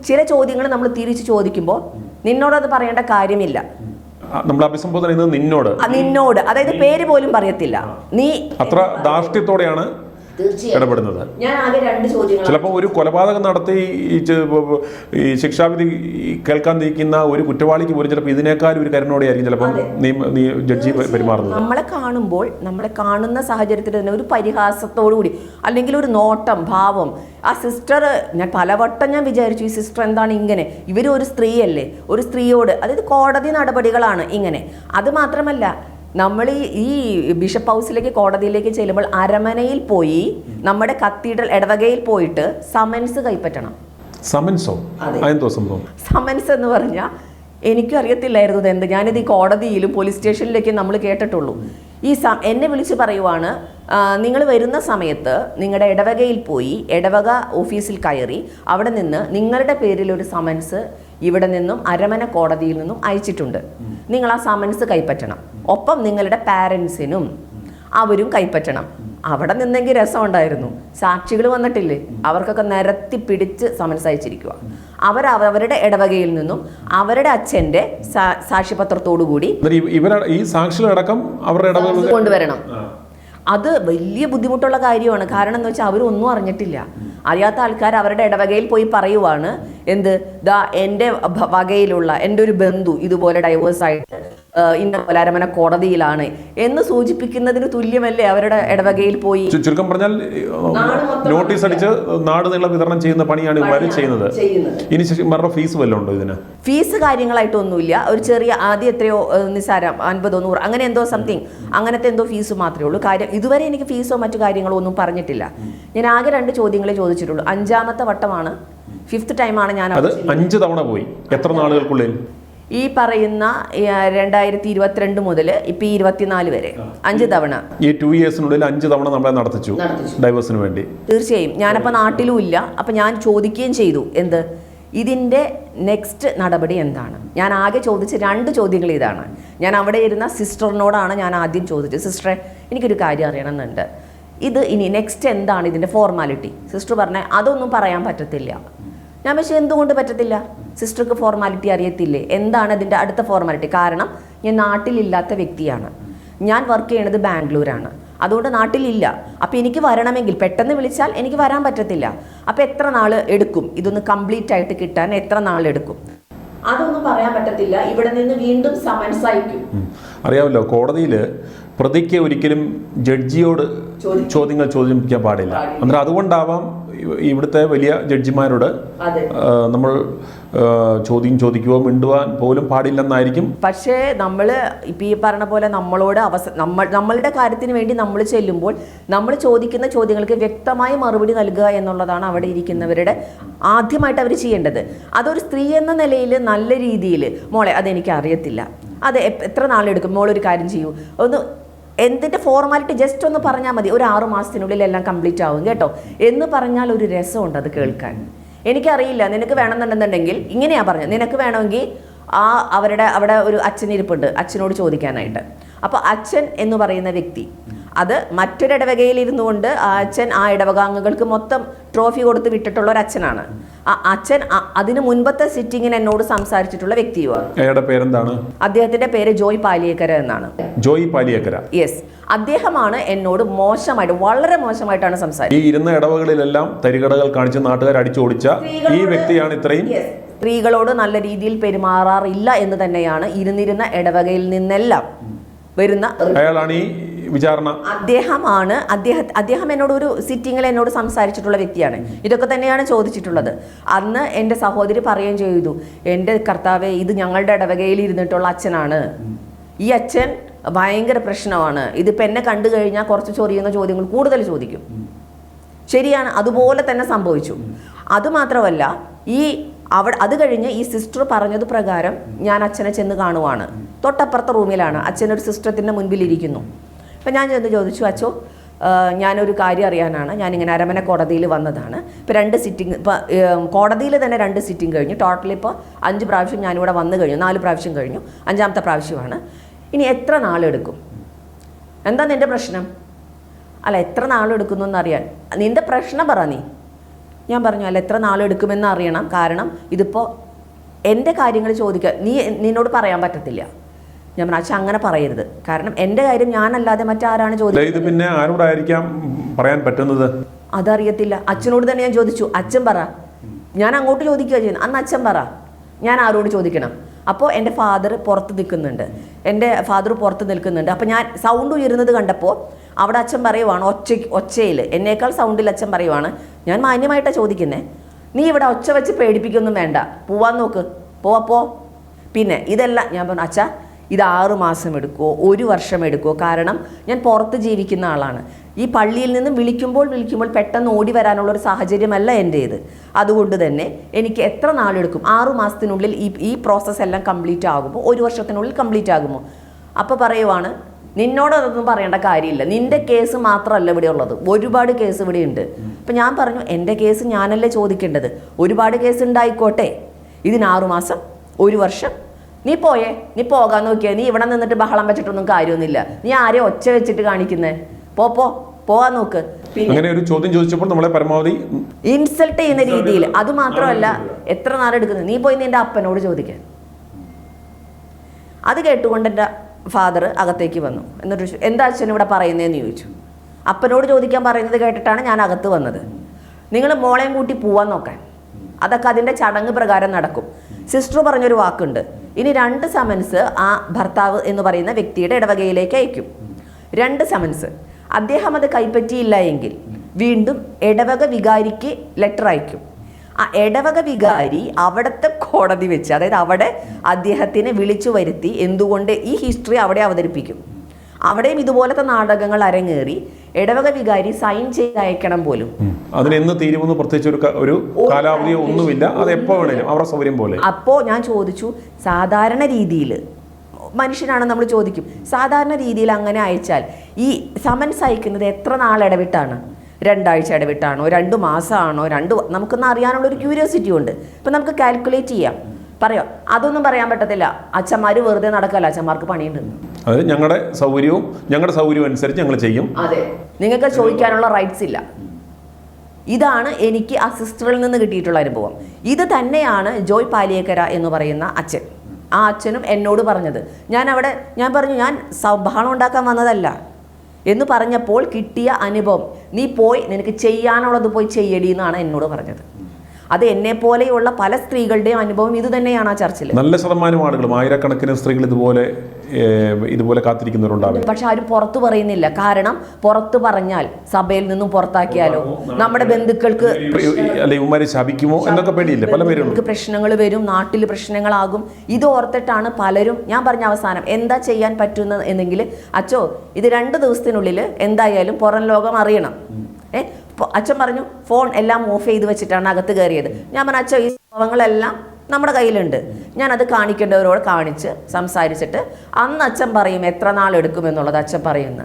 ചില ചോദ്യങ്ങൾ നമ്മൾ തിരിച്ച് ചോദിക്കുമ്പോൾ നിന്നോടത് പറയേണ്ട കാര്യമില്ല, നമ്മൾ അഭിസംബോധന ചെയ്യുന്നത് നിന്നോട്, അതായത് പേര് പോലും പറയത്തില്ല. നീ അത്ര ധാർഷ്ട്യത്തോടെയാണ് ഇടപെടുന്നത്. ഞാൻ ആകെ 2 ചോദ്യങ്ങൾ, ചിലപ്പോൾ ഒരു കൊലപാതകം നടത്തി ഈ ശിക്ഷാവിധി കേൾക്കാൻ നിൽക്കുന്ന ഒരു കുറ്റവാളിക്ക് പോലും ചിലപ്പോൾ ഇതിനേക്കാൾ ഒരു കരുണയോടെയായിരിക്കും ചിലപ്പോൾ ജഡ്ജി പെരുമാറുന്നത്. നമ്മളെ കാണുന്ന സാഹചര്യത്തിൽ തന്നെ ഒരു പരിഹാസത്തോടു കൂടി, അല്ലെങ്കിൽ ഒരു നോട്ടം, ഭാവം. ആ സിസ്റ്റർ, ഞാൻ പലവട്ടം ഞാൻ വിചാരിച്ചു, ഈ സിസ്റ്റർ എന്താണ് ഇങ്ങനെ, ഇവരൊരു സ്ത്രീയല്ലേ, ഒരു സ്ത്രീയോട്, അതായത് കോടതി നടപടികളാണ് ഇങ്ങനെ. അത് മാത്രമല്ല, നമ്മൾ ഈ ബിഷപ്പ് ഹൗസിലേക്ക്, കോടതിയിലേക്ക് ചെല്ലുമ്പോൾ അരമനയിൽ പോയി, നമ്മുടെ കത്തീഡ്രൽ ഇടവകയിൽ പോയിട്ട് സമൻസ് കൈപ്പറ്റണം. സമൻസോ? സമൻസ് എന്ന് പറഞ്ഞാൽ എനിക്കും അറിയത്തില്ലായിരുന്നു ഇതെന്ത്. ഞാനിത് ഈ കോടതിയിലും പോലീസ് സ്റ്റേഷനിലേക്ക് നമ്മൾ കേട്ടിട്ടുള്ളൂ. എന്നെ വിളിച്ച് പറയുവാണ്, നിങ്ങൾ വരുന്ന സമയത്ത് നിങ്ങളുടെ ഇടവകയിൽ പോയി ഇടവക ഓഫീസിൽ കയറി അവിടെ നിന്ന് നിങ്ങളുടെ പേരിൽ ഒരു സമൻസ് ഇവിടെ നിന്നും അരമന കോടതിയിൽ നിന്നും അയച്ചിട്ടുണ്ട്. നിങ്ങൾ ആ സമൻസ് കൈപ്പറ്റണം. ഒപ്പം നിങ്ങളുടെ പാരൻസിനും അവരും കൈപ്പറ്റണം. അവിടെ നിന്നെങ്കിൽ രസമുണ്ടായിരുന്നു. സാക്ഷികൾ വന്നിട്ടില്ലേ, അവർക്കൊക്കെ നിരത്തി പിടിച്ച് സമൻസ് അയച്ചിരിക്കുക. അവരുടെ ഇടവകയിൽ നിന്നും അവരുടെ അച്ഛൻ്റെ സാക്ഷ്യപത്രത്തോടു കൂടി ഈ സാക്ഷികളടക്കം അവരുടെ ഇടവക കൊണ്ടുവരണം. അത് വലിയ ബുദ്ധിമുട്ടുള്ള കാര്യമാണ്. കാരണം എന്ന് വെച്ചാൽ അവരൊന്നും അറിഞ്ഞിട്ടില്ല. അറിയാത്ത ആൾക്കാർ അവരുടെ ഇടവകയിൽ പോയി പറയുവാണ്, എന്ത് ദാ എൻ്റെ വകയിലുള്ള എൻ്റെ ഒരു ബന്ധു ഇതുപോലെ ഡൈവേഴ്സായിട്ട് ഇന്ന പോലെ അരമന കോടതിയിലാണ് എന്ന് സൂചിപ്പിക്കുന്നതിന് തുല്യമല്ലേ അവരുടെ ഇടവകയിൽ പോയി. ചുരുക്കം പറഞ്ഞാൽ നോട്ടീസ് അടിച്ച് നാട് നീളം വിതരണം ചെയ്യുന്ന പണിയാണ് ഇവർ ചെയ്യുന്നത്. ഇനി ഇവരുടെ ഫീസ് വല്ലതും ഉണ്ടോ ഇതിന്? ഫീസ് കാര്യങ്ങളായിട്ടൊന്നുമില്ല. ഒരു ചെറിയ ആദ്യം എത്രയോ നിസ്സാരം 50 100 അങ്ങനെ എന്തോ സംതിങ് അങ്ങനത്തെ എന്തോ ഫീസ് മാത്രമേ ഉള്ളൂ. കാര്യം ഇതുവരെ എനിക്ക് ഫീസോ മറ്റു കാര്യങ്ങളോ ഒന്നും പറഞ്ഞിട്ടില്ല. ഞാൻ ആകെ 2 ചോദ്യങ്ങളെ ചോദിച്ചിട്ടുള്ളൂ. 5ാമത്തെ വട്ടമാണ്, 5th ടൈമാണ് ഞാൻ. അത് 5 തവണ പോയി. എത്ര നാളുകൾക്കുള്ളിൽ? ഈ പറയുന്ന 2022 മുതൽ ഇപ്പൊ 24 വരെ 5 തവണ. ഈ 2 ഇയേഴ്സിനുള്ളിൽ 5 തവണ നമ്മളെ നടത്തിച്ചു ഡൈവേഴ്സിന് വേണ്ടി. തീർച്ചയായും. ഞാനപ്പോൾ നാട്ടിലും ഇല്ല. അപ്പം ഞാൻ ചോദിക്കുകയും ചെയ്തു, എന്ത് ഇതിൻ്റെ നെക്സ്റ്റ് നടപടി എന്താണ്. ഞാൻ ആകെ ചോദിച്ച 2 ചോദ്യങ്ങൾ ഇതാണ്. ഞാൻ അവിടെ ഇരുന്ന സിസ്റ്ററിനോടാണ് ഞാൻ ആദ്യം ചോദിച്ചത്, സിസ്റ്ററെ എനിക്കൊരു കാര്യം അറിയണമെന്നുണ്ട്, ഇത് ഇനി നെക്സ്റ്റ് എന്താണ് ഇതിൻ്റെ ഫോർമാലിറ്റി. സിസ്റ്റർ പറഞ്ഞ അതൊന്നും പറയാൻ പറ്റത്തില്ല. ഞാൻ പക്ഷേ എന്തുകൊണ്ട് പറ്റത്തില്ല? സിസ്റ്റർക്ക് ഫോർമാലിറ്റി അറിയത്തില്ലേ? എന്താണ് ഇതിൻ്റെ അടുത്ത ഫോർമാലിറ്റി? കാരണം ഞാൻ നാട്ടിലില്ലാത്ത വ്യക്തിയാണ്. ഞാൻ വർക്ക് ചെയ്യണത് ബാംഗ്ലൂരാണ്. അതുകൊണ്ട് നാട്ടിലില്ല. അപ്പോൾ എനിക്ക് വരണമെങ്കിൽ പെട്ടെന്ന് വിളിച്ചാൽ എനിക്ക് വരാൻ പറ്റത്തില്ല. അപ്പോൾ എത്ര നാൾ എടുക്കും ഇതൊന്ന് കംപ്ലീറ്റ് ആയിട്ട് കിട്ടാൻ? എത്ര നാളെടുക്കും? അതൊന്നും പറയാൻ പറ്റത്തില്ല. ഇവിടെ നിന്ന് വീണ്ടും സമൻസ് അയക്കും. അറിയാമല്ലോ, കോടതിയിൽ പ്രതിക്ക് ഒരിക്കലും ജഡ്ജിയോട് ചോദ്യങ്ങൾ ചോദിക്കാൻ പാടില്ല. അന്നേരം അതുകൊണ്ടാവാം ഇവിടുത്തെ വലിയ ജഡ്ജിമാരോട് നമ്മൾ ചോദ്യം ചോദിക്കുകയോ മിണ്ടുവാൻ പോലും പാടില്ലെന്നായിരിക്കും. പക്ഷേ നമ്മൾ ഇപ്പം ഈ പറഞ്ഞ പോലെ നമ്മളോട് നമ്മളുടെ കാര്യത്തിന് വേണ്ടി നമ്മൾ ചെല്ലുമ്പോൾ നമ്മൾ ചോദിക്കുന്ന ചോദ്യങ്ങൾക്ക് വ്യക്തമായി മറുപടി നൽകുക എന്നുള്ളതാണ് അവിടെ ഇരിക്കുന്നവരുടെ ആദ്യമായിട്ട് അവർ ചെയ്യേണ്ടത്. അതൊരു സ്ത്രീ എന്ന നിലയിൽ നല്ല രീതിയിൽ, മോളെ അതെനിക്ക് അറിയത്തില്ല, അത് എത്ര നാളെടുക്കും, മോളൊരു കാര്യം ചെയ്യൂ, ഒന്ന് എന്തിൻ്റെ ഫോർമാലിറ്റി ജസ്റ്റ് ഒന്ന് പറഞ്ഞാൽ മതി, ഒരു 6 മാസത്തിനുള്ളിൽ എല്ലാം കംപ്ലീറ്റ് ആവും കേട്ടോ എന്ന് പറഞ്ഞാൽ ഒരു രസമുണ്ട് അത് കേൾക്കാൻ. എനിക്കറിയില്ല, നിനക്ക് വേണമെന്നുണ്ടെന്നുണ്ടെങ്കിൽ ഇങ്ങനെയാണ് പറഞ്ഞത്, നിനക്ക് വേണമെങ്കിൽ അവിടെ ഒരു അച്ഛൻ ഇരിപ്പുണ്ട്, അച്ഛനോട് ചോദിക്കാനായിട്ട്. അപ്പോൾ അച്ഛൻ എന്ന് പറയുന്ന വ്യക്തി അത് മറ്റൊരു ഇടവകയിൽ ഇരുന്നുകൊണ്ട് ആ അച്ഛൻ ആ ഇടവകാംഗങ്ങൾക്ക് മൊത്തം ട്രോഫി കൊടുത്ത് വിട്ടിട്ടുള്ള ഒരു അച്ഛനാണ്. ആ അച്ഛൻ അതിന് മുൻപത്തെ സിറ്റിങ്ങിന് എന്നോട് സംസാരിച്ചിട്ടുള്ള വ്യക്തിയുമാണ്. അയാളുടെ പേരെന്താണ്? അദ്ദേഹത്തിന്റെ പേര് ജോയ് പാലിയേക്കര എന്നാണ്. ജോയ് പാലിയേക്കര. യെസ്. അദ്ദേഹമാണ് എന്നോട് മോശമായിട്ട്, വളരെ മോശമായിട്ടാണ് സംസാരിച്ചത്. ഈ ഇരുന്ന ഇടവകളിലെല്ലാം തരികടകൾ കാണിച്ച് നാട്ടുകാർ അടിച്ചോടിച്ച ഈ വ്യക്തിയാണ് ഇത്രയും. സ്ത്രീകളോട് നല്ല രീതിയിൽ പെരുമാറാറില്ല എന്ന് തന്നെയാണ് ഇരുന്നിരുന്ന ഇടവകയിൽ നിന്നെല്ലാം വരുന്ന. അയാളാണ് ഈ വിചാരണ. അദ്ദേഹം എന്നോട് ഒരു സിറ്റിങ്ങിൽ എന്നോട് സംസാരിച്ചിട്ടുള്ള വ്യക്തിയാണ്. ഇതൊക്കെ തന്നെയാണ് ചോദിച്ചിട്ടുള്ളത്. അന്ന് എൻ്റെ സഹോദരി പറയുകയും ചെയ്തു, എൻ്റെ കർത്താവേ, ഇത് ഞങ്ങളുടെ ഇടവകയിൽ ഇരുന്നിട്ടുള്ള അച്ഛനാണ്, ഈ അച്ഛൻ ഭയങ്കര പ്രശ്നമാണ്, ഇതിപ്പോൾ എന്നെ കണ്ടു കഴിഞ്ഞാൽ കുറച്ച് ചൊറിയുന്ന ചോദ്യങ്ങൾ കൂടുതൽ ചോദിക്കും. ശരിയാണ്, അതുപോലെ തന്നെ സംഭവിച്ചു. അതുമാത്രമല്ല, അത് കഴിഞ്ഞ് ഈ സിസ്റ്റർ പറഞ്ഞത് പ്രകാരം ഞാൻ അച്ഛനെ ചെന്ന് കാണുവാണ്. തൊട്ടപ്പുറത്തെ റൂമിലാണ് അച്ഛനൊരു സിസ്റ്റത്തിൻ്റെ മുൻപിലിരിക്കുന്നു. അപ്പം ഞാൻ ചെന്ന് ചോദിച്ചു, അച്ഛോ ഞാനൊരു കാര്യം അറിയാനാണ്, ഞാനിങ്ങനെ അരമന കോടതിയിൽ വന്നതാണ്. ഇപ്പോൾ 2 സിറ്റിംഗ്, ഇപ്പോൾ കോടതിയിൽ തന്നെ 2 സിറ്റിംഗ് കഴിഞ്ഞു. ടോട്ടൽ ഇപ്പോൾ 5 പ്രാവശ്യം ഞാനിവിടെ വന്നു കഴിഞ്ഞു, 4 പ്രാവശ്യം കഴിഞ്ഞു, 5ാമത്തെ പ്രാവശ്യമാണ്. ഇനി എത്ര നാളെടുക്കും? എന്താ നിൻ്റെ പ്രശ്നം? അല്ല, എത്ര നാളെടുക്കുന്നു എന്നറിയാൻ നിൻ്റെ പ്രശ്നം പറ നീ. ഞാൻ പറഞ്ഞു, അല്ല എത്ര നാളെടുക്കുമെന്ന് അറിയണം, കാരണം ഇതിപ്പോൾ എൻ്റെ കാര്യങ്ങൾ ചോദിക്കാൻ നിന്നോട് പറയാൻ പറ്റത്തില്ല. ഞാൻ പറഞ്ഞു, അച്ഛൻ അങ്ങനെ പറയരുത്, കാരണം എൻ്റെ കാര്യം ഞാനല്ലാതെ മറ്റാരാണ് ചോദിച്ചത്? പിന്നെ ആരോടായിരിക്കാം പറയാൻ പറ്റുന്നത്? അതറിയത്തില്ല. അച്ഛനോട് തന്നെ ഞാൻ ചോദിച്ചു, അച്ഛൻ പറ. ഞാൻ അങ്ങോട്ട് ചോദിക്കുക ചെയ്യുന്നത്, അന്ന് അച്ഛൻ പറ, ഞാൻ ആരോട് ചോദിക്കണം? അപ്പോൾ എൻ്റെ ഫാദർ പുറത്ത് നിൽക്കുന്നുണ്ട്. അപ്പോൾ ഞാൻ സൗണ്ട് ഉയരുന്നത് കണ്ടപ്പോൾ അവിടെ അച്ഛൻ പറയുവാണ്, ഒച്ചയിൽ എന്നേക്കാൾ സൗണ്ടിൽ അച്ഛൻ പറയുവാണ്, ഞാൻ മാന്യമായിട്ടാണ് ചോദിക്കുന്നത്, നീ ഇവിടെ ഒച്ച വെച്ച് പേടിപ്പിക്കൊന്നും വേണ്ട, പോവാൻ നോക്ക്, പോ. പിന്നെ ഇതെല്ലാം ഞാൻ പറഞ്ഞു, അച്ഛാ ഇത് 6 മാസം എടുക്കുമോ, 1 വർഷം എടുക്കുമോ? കാരണം ഞാൻ പുറത്ത് ജീവിക്കുന്ന ആളാണ്. ഈ പള്ളിയിൽ നിന്ന് വിളിക്കുമ്പോൾ പെട്ടെന്ന് ഓടി വരാനുള്ളൊരു സാഹചര്യമല്ല എൻ്റേത്. അതുകൊണ്ട് തന്നെ എനിക്ക് എത്ര നാളെടുക്കും? 6 മാസത്തിനുള്ളിൽ ഈ പ്രോസസ്സ് എല്ലാം കംപ്ലീറ്റ് ആകുമോ? 1 വർഷത്തിനുള്ളിൽ കംപ്ലീറ്റ് ആകുമോ? അപ്പോൾ പറയുവാണ്, നിന്നോട് അതൊന്നും പറയേണ്ട കാര്യമില്ല, നിൻ്റെ കേസ് മാത്രമല്ല ഇവിടെ ഉള്ളത്, ഒരുപാട് കേസ് ഇവിടെ ഉണ്ട്. അപ്പം ഞാൻ പറഞ്ഞു, എൻ്റെ കേസ് ഞാനല്ലേ ചോദിക്കേണ്ടത്, ഒരുപാട് കേസ് ഉണ്ടായിക്കോട്ടെ, ഇതിന് 6 മാസം 1 വർഷം, നീ പോകാൻ നോക്കിയാ, നീ ഇവിടെ നിന്നിട്ട് ബഹളം വെച്ചിട്ടൊന്നും കാര്യമൊന്നുമില്ല, നീ ആരെ ഒച്ച വെച്ചിട്ട് കാണിക്കുന്നേ, പോവാൻ നോക്ക്. അങ്ങനെ ഒരു ചോദ്യം ചോദിച്ചപ്പോൾ നമ്മളെ പരമാവധി ഇൻസൾട്ട് ചെയ്യുന്ന രീതിയിൽ. അത് മാത്രമല്ല, എത്ര നാളെ എടുക്കുന്നത്, നീ പോയി നിന്റെ അപ്പനോട് ചോദിക്കാൻ. അത് കേട്ടുകൊണ്ട് എൻ്റെ ഫാദർ അകത്തേക്ക് വന്നു. എന്നിട്ട് എന്താ അച്ഛൻ ഇവിടെ പറയുന്നതെന്ന് ചോദിച്ചു. അപ്പനോട് ചോദിക്കാൻ പറയുന്നത് കേട്ടിട്ടാണ് ഞാൻ അകത്ത് വന്നത്. നിങ്ങൾ മോളെയും കൂട്ടി പോവാൻ നോക്കാൻ, അതൊക്കെ അതിൻ്റെ ചടങ്ങ് പ്രകാരം നടക്കും. സിസ്റ്റർ പറഞ്ഞൊരു വാക്കുണ്ട്, ഇനി 2 സമൻസ് ആ ഭർത്താവ് എന്ന് പറയുന്ന വ്യക്തിയുടെ ഇടവകയിലേക്ക് അയക്കും. 2 സമൻസ്. അദ്ദേഹം അത് കൈപ്പറ്റിയില്ല എങ്കിൽ വീണ്ടും ഇടവക വികാരിക്ക് ലെറ്റർ അയക്കും. ആ ഇടവക വികാരി അവിടുത്തെ കോടതി വെച്ച്, അതായത് അവിടെ അദ്ദേഹത്തിനെ വിളിച്ചു വരുത്തി എന്തുകൊണ്ട് ഈ ഹിസ്റ്ററി അവിടെ അവതരിപ്പിക്കും. അവിടെയും ഇതുപോലത്തെ നാടകങ്ങൾ അരങ്ങേറി ഇടവക വികാരി സൈൻ ചെയ്ത് അയക്കണം പോലും. അതിനെന്ന് തീരുമെന്ന് പ്രത്യേകിച്ച് ഒരു കാലാവധിയോ ഒന്നുമില്ല, അത് എപ്പോൾ വേണേലും അവരുടെ സൗകര്യം പോലെ. അപ്പോൾ ഞാൻ ചോദിച്ചു, സാധാരണ രീതിയിൽ മനുഷ്യനാണ്, നമ്മൾ ചോദിക്കും, സാധാരണ രീതിയിൽ അങ്ങനെ അയച്ചാൽ ഈ സമൻസ് അയക്കുന്നത് എത്ര നാളിടവിട്ടാണ്? 2 ആഴ്ച ഇടവിട്ടാണോ, 2 മാസമാണോ, നമുക്കൊന്ന് അറിയാനുള്ളൊരു ക്യൂരിയോസിറ്റി ഉണ്ട്. ഇപ്പം നമുക്ക് കാൽക്കുലേറ്റ് ചെയ്യാം, പറയാം. അതൊന്നും പറയാൻ പറ്റത്തില്ല. അച്ഛന്മാർ വെറുതെ നടക്കല്ല, അച്ഛന്മാർക്ക് പണിയുണ്ട്. അത് ഞങ്ങളുടെ സൗകര്യവും അനുസരിച്ച് ഞങ്ങൾ ചെയ്യും. അതെ, നിങ്ങൾക്ക് ചോദിക്കാനുള്ള റൈറ്റ്സ് ഇല്ല. ഇതാണ് എനിക്ക് ആ സിസ്റ്ററിൽ നിന്ന് കിട്ടിയിട്ടുള്ള അനുഭവം. ഇത് തന്നെയാണ് ജോയ് പാലിയേക്കര എന്ന് പറയുന്ന അച്ഛൻ. ആ അച്ഛനും എന്നോട് പറഞ്ഞത്. ഞാൻ പറഞ്ഞു, ഞാൻ ബഹളം ഉണ്ടാക്കാൻ വന്നതല്ല എന്ന് പറഞ്ഞപ്പോൾ കിട്ടിയ അനുഭവം, നീ പോയി നിനക്ക് ചെയ്യാനുള്ളത് പോയി ചെയ്യടി എന്നാണ് എന്നോട് പറഞ്ഞത്. അത് എന്നെ പോലെയുള്ള പല സ്ത്രീകളുടെയും അനുഭവം ഇത് തന്നെയാണ് ആ ചർച്ചിൽ. നല്ല ശതമാനം ആളുകളും, ആയിരക്കണക്കിന് സ്ത്രീകൾ ഇതുപോലെ കാത്തിരിക്കുന്നവരുണ്ടാവും. പക്ഷെ ആരും പുറത്തു പറയുന്നില്ല. കാരണം പുറത്തു പറഞ്ഞാൽ സഭയിൽ നിന്നും പുറത്താക്കിയാലോ, നമ്മുടെ ബന്ധുക്കൾക്ക് ശപിക്കുമോ എന്നൊക്കെ പേടിയില്ല, പല പേരും പ്രശ്നങ്ങൾ വരും, നാട്ടിൽ പ്രശ്നങ്ങളാകും. ഇത് ഓർത്തിട്ടാണ് പലരും. ഞാൻ പറഞ്ഞ അവസാനം എന്താ ചെയ്യാൻ പറ്റുന്നത് എന്നെങ്കിൽ, അച്ചോ ഇത് 2 ദിവസത്തിനുള്ളിൽ എന്തായാലും പുറം ലോകം അറിയണം. അച്ഛൻ പറഞ്ഞു, ഫോൺ എല്ലാം ഓഫ് ചെയ്ത് വെച്ചിട്ടാണ് അകത്ത് കയറിയത്. ഞാൻ പറഞ്ഞു, അച്ഛൻ ഈ സംഭവങ്ങളെല്ലാം നമ്മുടെ കയ്യിലുണ്ട്, ഞാനത് കാണിക്കേണ്ടവരോട് കാണിച്ച് സംസാരിച്ചിട്ട് അന്ന് അച്ഛൻ പറയും എത്ര നാളെടുക്കുമെന്നുള്ളത് അച്ഛൻ പറയുന്നു.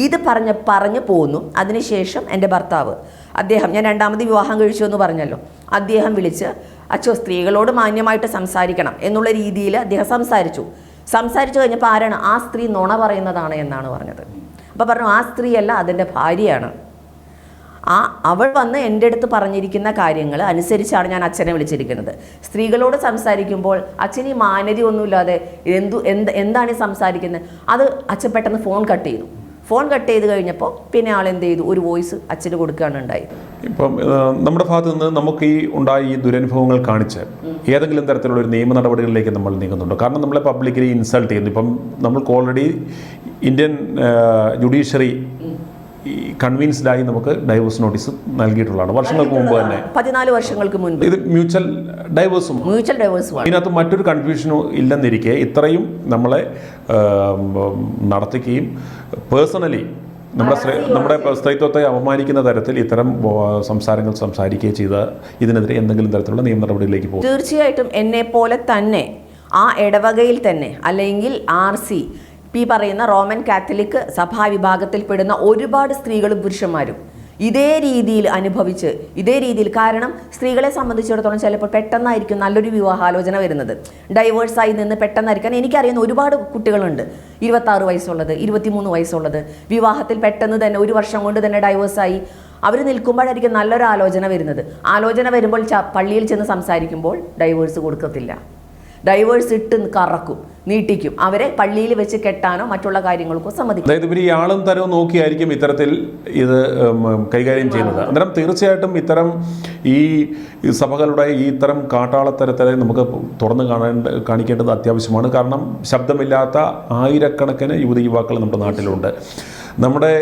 ഇത് പറഞ്ഞു പോന്നു. അതിനുശേഷം എൻ്റെ ഭർത്താവ്, അദ്ദേഹം, ഞാൻ 2ാമത് വിവാഹം കഴിച്ചു എന്ന് പറഞ്ഞല്ലോ, അദ്ദേഹം വിളിച്ച്, അച്ഛോ സ്ത്രീകളോട് മാന്യമായിട്ട് സംസാരിക്കണം എന്നുള്ള രീതിയിൽ അദ്ദേഹം സംസാരിച്ചു കഴിഞ്ഞപ്പോൾ ആരാണ്? ആ സ്ത്രീ നുണ പറയുന്നതാണ് എന്നാണ് പറഞ്ഞത്. അപ്പോൾ പറഞ്ഞു, ആ സ്ത്രീയല്ല, അതിൻ്റെ ഭാര്യയാണ്. അവൾ വന്ന് എൻ്റെ അടുത്ത് പറഞ്ഞിരിക്കുന്ന കാര്യങ്ങൾ അനുസരിച്ചാണ് ഞാൻ അച്ഛനെ വിളിച്ചിരിക്കുന്നത്. സ്ത്രീകളോട് സംസാരിക്കുമ്പോൾ അച്ഛൻ ഈ മാന്യതയൊന്നുമില്ലാതെ എന്താണ് ഈ സംസാരിക്കുന്നത്? അത് അച്ഛൻ പെട്ടെന്ന് ഫോൺ കട്ട് ചെയ്ത് കഴിഞ്ഞപ്പോൾ പിന്നെ ആളെന്ത് ചെയ്തു, ഒരു വോയിസ് അച്ഛന് കൊടുക്കുകയാണ് ഉണ്ടായത്. ഇപ്പം നമ്മുടെ ഭാഗത്ത് നിന്ന് നമുക്ക് ഈ ദുരനുഭവങ്ങൾ കാണിച്ച് ഏതെങ്കിലും തരത്തിലുള്ള ഒരു നിയമ നടപടികളിലേക്ക് നമ്മൾ നീങ്ങുന്നുണ്ടോ? കാരണം നമ്മളെ പബ്ലിക്കലി ഇൻസൾട്ട് ചെയ്യുന്നു. ഇപ്പം നമ്മൾക്ക് ഓൾറെഡി ഇന്ത്യൻ ജുഡീഷ്യറി കൺവിൻസ്ഡായി നമുക്ക് ഡൈവോഴ്സ് നോട്ടീസ് നൽകിയിട്ടുള്ളതാണ് വർഷങ്ങൾക്ക് മുമ്പ് തന്നെ, 14 വർഷങ്ങൾക്ക് മുൻപ്. ഇത് മ്യൂച്വൽ ഡൈവോഴ്സും ഇതിനകത്ത് മറ്റൊരു കൺഫ്യൂഷനും ഇല്ലെന്നിരിക്കെ ഇത്രയും നമ്മളെ നടത്തിക്കുകയും പേഴ്സണലി നമ്മുടെ സ്ത്രീത്വത്തെ അപമാനിക്കുന്ന തരത്തിൽ ഇത്തരം സംസാരങ്ങൾ സംസാരിക്കുകയും ചെയ്ത ഇതിനെതിരെ എന്തെങ്കിലും തരത്തിലുള്ള നിയമ നടപടികളിലേക്ക് പോകും? തീർച്ചയായിട്ടും എന്നെ പോലെ തന്നെ ആ ഇടവകയിൽ തന്നെ, അല്ലെങ്കിൽ RC ഈ പറയുന്ന റോമൻ കാത്തലിക് സഭാ വിഭാഗത്തിൽപ്പെടുന്ന ഒരുപാട് സ്ത്രീകളും പുരുഷന്മാരും ഇതേ രീതിയിൽ അനുഭവിച്ച്, കാരണം സ്ത്രീകളെ സംബന്ധിച്ചിടത്തോളം ചിലപ്പോൾ പെട്ടെന്നായിരിക്കും നല്ലൊരു വിവാഹാലോചന വരുന്നത്. ഡൈവേഴ്സായി നിന്ന് പെട്ടെന്നായിരിക്കാൻ എനിക്കറിയുന്ന ഒരുപാട് കുട്ടികളുണ്ട്. 26 വയസ്സുള്ളത്, 23 വയസ്സുള്ളത്, വിവാഹത്തിൽ പെട്ടെന്ന് തന്നെ 1 വർഷം കൊണ്ട് തന്നെ ഡൈവേഴ്സായി. അവർ നിൽക്കുമ്പോഴായിരിക്കും നല്ലൊരു ആലോചന വരുന്നത്. ആലോചന വരുമ്പോൾ പള്ളിയിൽ ചെന്ന് സംസാരിക്കുമ്പോൾ ഡൈവേഴ്സ് കൊടുക്കത്തില്ല. ഡൈവേഴ്സ് ഇട്ട് കറക്കും, നീട്ടിക്കും. അവരെ പള്ളിയിൽ വെച്ച് കെട്ടാനോ മറ്റുള്ള കാര്യങ്ങൾക്കോ സമ്മതിക്കും. അതായത് ഇവർ ഈ ആളും തരവും നോക്കിയായിരിക്കും ഇത്തരത്തിൽ ഇത് കൈകാര്യം ചെയ്യുന്നത്. അന്നേരം തീർച്ചയായിട്ടും ഇത്തരം ഈ സഭകളുടെ ഇത്തരം കാട്ടാളത്തരത്തെ നമുക്ക് തുറന്ന് കാണിക്കേണ്ടത് അത്യാവശ്യമാണ്. കാരണം ശബ്ദമില്ലാത്ത ആയിരക്കണക്കിന് യുവതിയുവാക്കൾ നമ്മുടെ നാട്ടിലുണ്ട്. നമ്മുടെ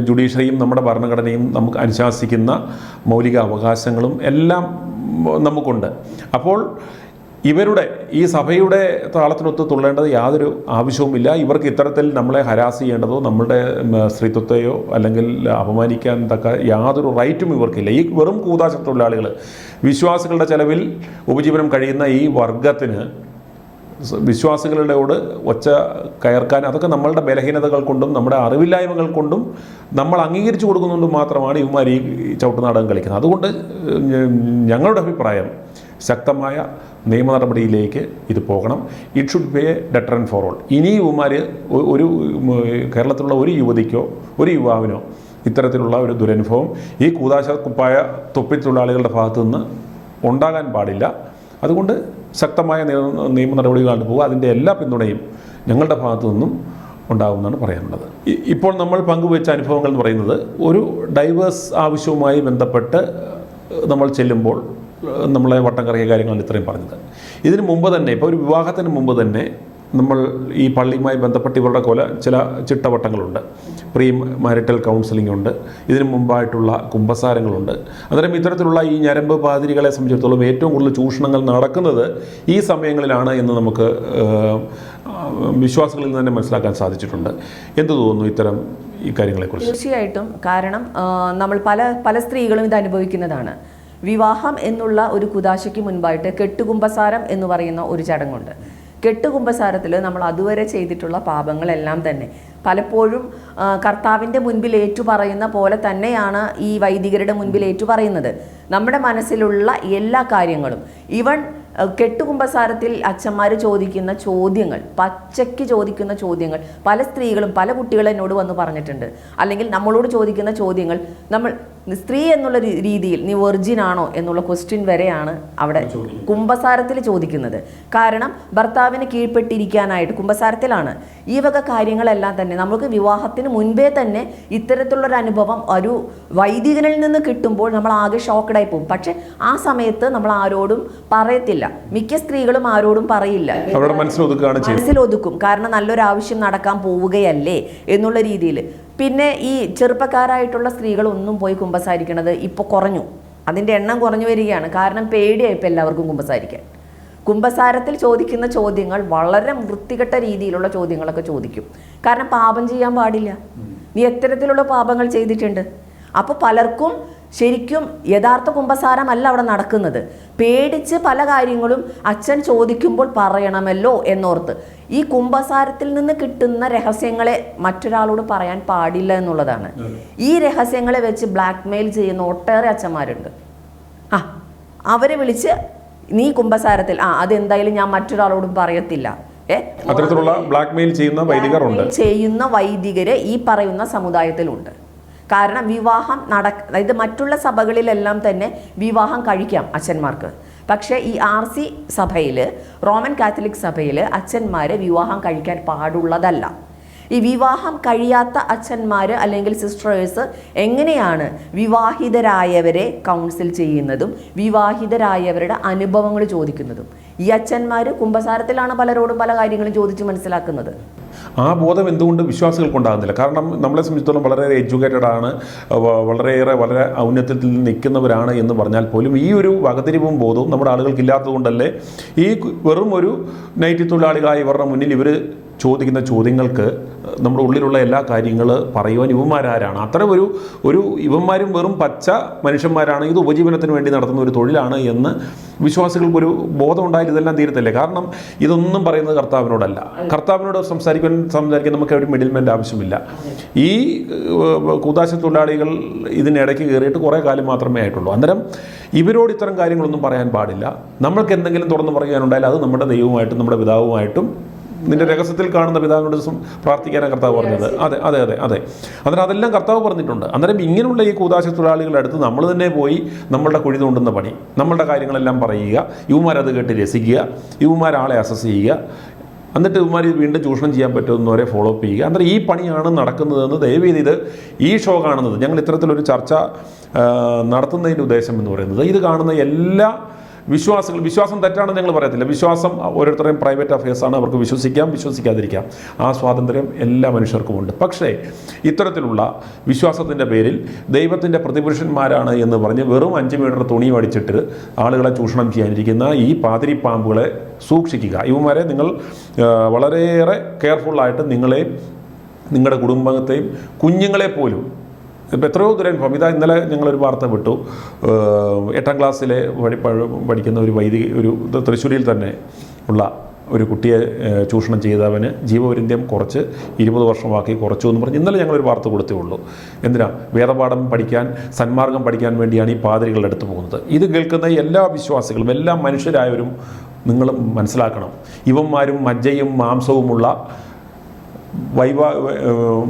ജുഡീഷ്യറിയും നമ്മുടെ ഭരണഘടനയും നമുക്ക് അനുശാസിക്കുന്ന മൗലിക അവകാശങ്ങളും എല്ലാം നമുക്കുണ്ട്. അപ്പോൾ ഇവരുടെ ഈ സഭയുടെ താളത്തിനൊത്ത് തുള്ളേണ്ടത് യാതൊരു ആവശ്യവുമില്ല. ഇവർക്ക് ഇത്തരത്തിൽ നമ്മളെ ഹരാസ് ചെയ്യേണ്ടതോ നമ്മളുടെ സ്ത്രീത്വത്തെയോ അല്ലെങ്കിൽ അപമാനിക്കാൻ തക്ക യാതൊരു റൈറ്റും ഇവർക്കില്ല. ഈ വെറും കൂതാശ തൊഴിലാളികൾ, വിശ്വാസികളുടെ ചെലവിൽ ഉപജീവനം കഴിയുന്ന ഈ വർഗത്തിന് വിശ്വാസികളോട് ഒച്ച കയർക്കാൻ, അതൊക്കെ നമ്മളുടെ ബലഹീനതകൾ കൊണ്ടും നമ്മുടെ അറിവില്ലായ്മകൾ കൊണ്ടും നമ്മൾ അംഗീകരിച്ചു കൊടുക്കുന്നുകൊണ്ട് മാത്രമാണ് ഇവന്മാർ ഈ ചവിട്ടുനാടകം കളിക്കുന്നത്. അതുകൊണ്ട് ഞങ്ങളുടെ അഭിപ്രായം ശക്തമായ നിയമ നടപടിയിലേക്ക് ഇത് പോകണം. It should be a deterrent for all. ഇനി ഇവന്മാർ ഒരു കേരളത്തിലുള്ള ഒരു യുവതിക്കോ ഒരു യുവാവിനോ ഇത്തരത്തിലുള്ള ഒരു ദുരനുഭവം ഈ കൂതാശ കുപ്പായ തൊപ്പിത്തൊഴിലാളികളുടെ ഭാഗത്തു നിന്ന് ഉണ്ടാകാൻ പാടില്ല. അതുകൊണ്ട് ശക്തമായ നിയമ നടപടികളാണ് പോകുക. അതിൻ്റെ എല്ലാ പിന്തുണയും ഞങ്ങളുടെ ഭാഗത്തു നിന്നും ഉണ്ടാകുമെന്നാണ് പറയാനുള്ളത്. ഇപ്പോൾ നമ്മൾ പങ്കുവെച്ച അനുഭവങ്ങൾ എന്ന് പറയുന്നത് ഒരു ഡൈവേഴ്സ് ആവശ്യവുമായി ബന്ധപ്പെട്ട് നമ്മൾ ചെല്ലുമ്പോൾ നമ്മളെ വട്ടം കറങ്ങിയ കാര്യങ്ങളാണ് ഇത്രയും പറഞ്ഞത്. ഇതിന് മുമ്പ് തന്നെ, ഇപ്പോൾ ഒരു വിവാഹത്തിന് മുമ്പ് തന്നെ നമ്മൾ ഈ പള്ളിയുമായി ബന്ധപ്പെട്ട് ഇവരുടെ ചില ചിട്ടവട്ടങ്ങളുണ്ട്. പ്രീ മാരിറ്റൽ കൗൺസിലിംഗ് ഉണ്ട്, ഇതിനു മുമ്പായിട്ടുള്ള കുമ്പസാരങ്ങളുണ്ട്. അന്നേരം ഇത്തരത്തിലുള്ള ഈ ഞരമ്പ് പാതിരികളെ സംബന്ധിച്ചിടത്തോളം ഏറ്റവും കൂടുതൽ ചൂഷണങ്ങൾ നടക്കുന്നത് ഈ സമയങ്ങളിലാണ് എന്ന് നമുക്ക് വിശ്വാസികളിൽ നിന്ന് തന്നെ മനസ്സിലാക്കാൻ സാധിച്ചിട്ടുണ്ട്. എന്ത് തോന്നുന്നു ഇത്തരം ഈ കാര്യങ്ങളെക്കുറിച്ച്? തീർച്ചയായിട്ടും. കാരണം നമ്മൾ പല സ്ത്രീകളും ഇത് അനുഭവിക്കുന്നതാണ്. വിവാഹം എന്നുള്ള ഒരു കുദാശയ്ക്ക് മുൻപായിട്ട് കെട്ടുകുമ്പസാരം എന്ന് പറയുന്ന ഒരു ചടങ്ങുണ്ട്. കെട്ടുകുമ്പസാരത്തിൽ നമ്മൾ അതുവരെ ചെയ്തിട്ടുള്ള പാപങ്ങളെല്ലാം തന്നെ പലപ്പോഴും കർത്താവിൻ്റെ മുൻപിൽ ഏറ്റുപറയുന്ന പോലെ തന്നെയാണ് ഈ വൈദികരുടെ മുൻപിൽ ഏറ്റുപറയുന്നത്. നമ്മുടെ മനസ്സിലുള്ള എല്ലാ കാര്യങ്ങളും, ഈവൻ കെട്ടുകുമ്പസാരത്തിൽ അച്ഛന്മാർ ചോദിക്കുന്ന ചോദ്യങ്ങൾ, പച്ചയ്ക്ക് ചോദിക്കുന്ന ചോദ്യങ്ങൾ പല സ്ത്രീകളും പല കുട്ടികളും എന്നോട് വന്ന് പറഞ്ഞിട്ടുണ്ട്. അല്ലെങ്കിൽ നമ്മളോട് ചോദിക്കുന്ന ചോദ്യങ്ങൾ, നമ്മൾ സ്ത്രീ എന്നുള്ള രീതിയിൽ നീ വെർജിൻ ആണോ എന്നുള്ള ക്വസ്റ്റ്യൻ വരെയാണ് അവിടെ കുമ്പസാരത്തിൽ ചോദിക്കുന്നത്. കാരണം ഭർത്താവിന് കീഴ്പ്പെട്ടിരിക്കാനായിട്ട് കുമ്പസാരത്തിലാണ്. ഈ വക കാര്യങ്ങളെല്ലാം തന്നെ നമുക്ക് വിവാഹത്തിന് മുൻപേ തന്നെ ഇത്തരത്തിലുള്ളൊരു അനുഭവം ഒരു വൈദികനിൽ നിന്ന് കിട്ടുമ്പോൾ നമ്മൾ ആകെ ഷോക്കഡായി പോകും. പക്ഷെ ആ സമയത്ത് നമ്മൾ ആരോടും പറയത്തില്ല. മിക്ക സ്ത്രീകളും ആരോടും പറയില്ല, മനസ്സിലൊതുക്കും. കാരണം നല്ലൊരു ആവശ്യം നടക്കാൻ പോവുകയല്ലേ എന്നുള്ള രീതിയിൽ. പിന്നെ ഈ ചെറുപ്പക്കാരായിട്ടുള്ള സ്ത്രീകളൊന്നും പോയി കുമ്പസാരിക്കണത് ഇപ്പോൾ കുറഞ്ഞു, അതിൻ്റെ എണ്ണം കുറഞ്ഞു വരികയാണ്. കാരണം പേടിയായി ഇപ്പോൾ എല്ലാവർക്കും കുമ്പസാരിക്കാൻ. കുമ്പസാരത്തിൽ ചോദിക്കുന്ന ചോദ്യങ്ങൾ വളരെ വൃത്തികെട്ട രീതിയിലുള്ള ചോദ്യങ്ങളൊക്കെ ചോദിക്കും. കാരണം പാപം ചെയ്യാൻ പാടില്ല, നീ എത്തരത്തിലുള്ള പാപങ്ങൾ ചെയ്തിട്ടുണ്ട്. അപ്പോൾ പലർക്കും ശരിക്കും യഥാർത്ഥ കുമ്പസാരമല്ല അവിടെ നടക്കുന്നത്. പേടിച്ച് പല കാര്യങ്ങളും അച്ഛൻ ചോദിക്കുമ്പോൾ പറയണമല്ലോ എന്നോർത്ത് ഈ കുമ്പസാരത്തിൽ നിന്ന് കിട്ടുന്ന രഹസ്യങ്ങളെ മറ്റൊരാളോട് പറയാൻ പാടില്ല എന്നുള്ളതാണ്. ഈ രഹസ്യങ്ങളെ വെച്ച് ബ്ലാക്ക് മെയിൽ ചെയ്യുന്ന ഒട്ടേറെ അച്ഛന്മാരുണ്ട്. അവരെ വിളിച്ച് നീ കുമ്പസാരത്തിൽ അതെന്തായാലും ഞാൻ മറ്റൊരാളോടും പറയത്തില്ല, അത്തരത്തിലുള്ള ബ്ലാക്ക് മെയിൽ ചെയ്യുന്ന വൈദികര് ഈ പറയുന്ന സമുദായത്തിലുണ്ട്. കാരണം വിവാഹം അതായത് മറ്റുള്ള സഭകളിലെല്ലാം തന്നെ വിവാഹം കഴിക്കാം അച്ഛന്മാർക്ക്. പക്ഷേ ഈ RC സഭയിൽ, റോമൻ കാത്തലിക് സഭയിൽ അച്ഛന്മാരെ വിവാഹം കഴിക്കാൻ പാടുള്ളതല്ല. ഈ വിവാഹം കഴിയാത്ത അച്ഛന്മാർ അല്ലെങ്കിൽ സിസ്റ്റേഴ്സ് എങ്ങനെയാണ് വിവാഹിതരായവരെ കൗൺസിൽ ചെയ്യുന്നതും വിവാഹിതരായവരുടെ അനുഭവങ്ങൾ ചോദിക്കുന്നതും? ഈ അച്ഛന്മാർ കുമ്പസാരത്തിലാണ് പലരോടും പല കാര്യങ്ങളും ചോദിച്ച് മനസ്സിലാക്കുന്നത്. ആ ബോധം എന്തുകൊണ്ട് വിശ്വാസികൾക്കുണ്ടാകുന്നില്ല? കാരണം നമ്മളെ സംബന്ധിച്ചിടത്തോളം വളരെ എഡ്യൂക്കേറ്റഡ് ആണ്, വളരെ ഔന്നത്യത്തിൽ നിൽക്കുന്നവരാണ് എന്ന് പറഞ്ഞാൽ പോലും ഈ ഒരു വകതിരിവും ബോധവും നമ്മുടെ ആളുകൾക്ക് ഇല്ലാത്തതുകൊണ്ടല്ലേ ഈ വെറും ഒരു നൈറ്റി തൊഴിലാളികളായി ഇവരുടെ മുന്നിൽ ഇവർ ചോദിക്കുന്ന ചോദ്യങ്ങൾക്ക് നമ്മുടെ ഉള്ളിലുള്ള എല്ലാ കാര്യങ്ങൾ പറയുവാൻ ഇവന്മാരാരാണ്? അത്തരം ഒരു ഇവന്മാരും വെറും പച്ച മനുഷ്യന്മാരാണ്, ഇത് ഉപജീവനത്തിന് വേണ്ടി നടത്തുന്ന ഒരു തൊഴിലാണ് എന്ന് വിശ്വാസികൾക്കൊരു ബോധം ഉണ്ടായാൽ ഇതെല്ലാം തീരത്തില്ലേ? കാരണം ഇതൊന്നും പറയുന്നത് കർത്താവിനോടല്ല. കർത്താവിനോട് സംസാരിക്കാൻ നമുക്ക് ഒരു മിഡിൽമെൻ്റ് ആവശ്യമില്ല. ഈ കൂതാശ തൊഴിലാളികൾ ഇതിനിടയ്ക്ക് കയറിയിട്ട് കുറേ കാലം മാത്രമേ ആയിട്ടുള്ളൂ. അന്നേരം ഇവരോട് ഇത്തരം കാര്യങ്ങളൊന്നും പറയാൻ പാടില്ല. നമ്മൾക്ക് എന്തെങ്കിലും തുറന്നു പറയാനുണ്ടായാൽ അത് നമ്മുടെ ദൈവവുമായിട്ടും നമ്മുടെ പിതാവുമായിട്ടും നിന്റെ രഹസ്യത്തിൽ കാണുന്ന പിതാവിനോട് പ്രാർത്ഥിക്കാനാണ് കർത്താവ് പറഞ്ഞത്. അതെ. അന്നേരം അതെല്ലാം കർത്താവ് പറഞ്ഞിട്ടുണ്ട്. അന്നേരം ഇങ്ങനെയുള്ള ഈ കൂതാശ തൊഴിലാളികളുടെ അടുത്ത് നമ്മൾ തന്നെ പോയി നമ്മളുടെ കുഴി തോണ്ടുന്ന പണി, നമ്മളുടെ കാര്യങ്ങളെല്ലാം പറയുക, ഇവന്മാരത് കേട്ട് രസിക്കുക, ഇവന്മാരാളെ അസസ് ചെയ്യുക, എന്നിട്ട് ഇവന്മാർ വീണ്ടും ചൂഷണം ചെയ്യാൻ പറ്റുന്നവരെ ഫോളോ അപ്പ് ചെയ്യുക. അന്നേരം ഈ പണിയാണ് നടക്കുന്നതെന്ന് ദയവേദി ഇത് ഈ ഷോ കാണുന്നത്, ഞങ്ങൾ ഇത്തരത്തിലൊരു ചർച്ച നടത്തുന്നതിൻ്റെ ഉദ്ദേശം എന്ന് പറയുന്നത് ഇത് കാണുന്ന എല്ലാ വിശ്വാസം തെറ്റാണെന്ന് ഞങ്ങൾ പറയത്തില്ല. വിശ്വാസം ഓരോരുത്തരുടെയും പ്രൈവറ്റ് അഫയേഴ്സാണ്. അവർക്ക് വിശ്വസിക്കാം, വിശ്വസിക്കാതിരിക്കാം. ആ സ്വാതന്ത്ര്യം എല്ലാ മനുഷ്യർക്കുമുണ്ട്. പക്ഷേ ഇത്തരത്തിലുള്ള വിശ്വാസത്തിൻ്റെ പേരിൽ ദൈവത്തിൻ്റെ പ്രതിപുരുഷന്മാരാണ് എന്ന് പറഞ്ഞ് വെറും 5 മീറ്റർ തുണി അടിച്ചിട്ട് ആളുകളെ ചൂഷണം ചെയ്യാനിരിക്കുന്ന ഈ പാതിരി പാമ്പുകളെ സൂക്ഷിക്കുക. ഇവന്മാരെ നിങ്ങൾ വളരെയേറെ കെയർഫുള്ളായിട്ട് നിങ്ങളെയും നിങ്ങളുടെ കുടുംബത്തെയും കുഞ്ഞുങ്ങളെ പോലും ഇപ്പോൾ എത്രയോ ദുരനുഭവം. ഇന്നലെ ഞങ്ങളൊരു വാർത്ത വിട്ടു. 8ാം ക്ലാസ്സിലെ പഠിക്കുന്ന ഒരു ഒരു തൃശ്ശൂരിൽ തന്നെ ഉള്ള ഒരു കുട്ടിയെ ചൂഷണം ചെയ്തവന് ജീവപര്യന്തം കുറച്ച് 20 വർഷമാക്കി കുറച്ചു എന്ന് പറഞ്ഞ് ഇന്നലെ ഞങ്ങളൊരു വാർത്ത കൊടുത്തേ ഉള്ളൂ. എന്തിനാ? വേദപാഠം പഠിക്കാൻ, സന്മാർഗം പഠിക്കാൻ വേണ്ടിയാണ് ഈ പാതിരികളുടെ അടുത്ത് പോകുന്നത്. ഇത് കേൾക്കുന്ന എല്ലാ വിശ്വാസികളും, എല്ലാ മനുഷ്യരായവരും നിങ്ങളും മനസ്സിലാക്കണം. ഇവന്മാരും മജ്ജയും മാംസവുമുള്ള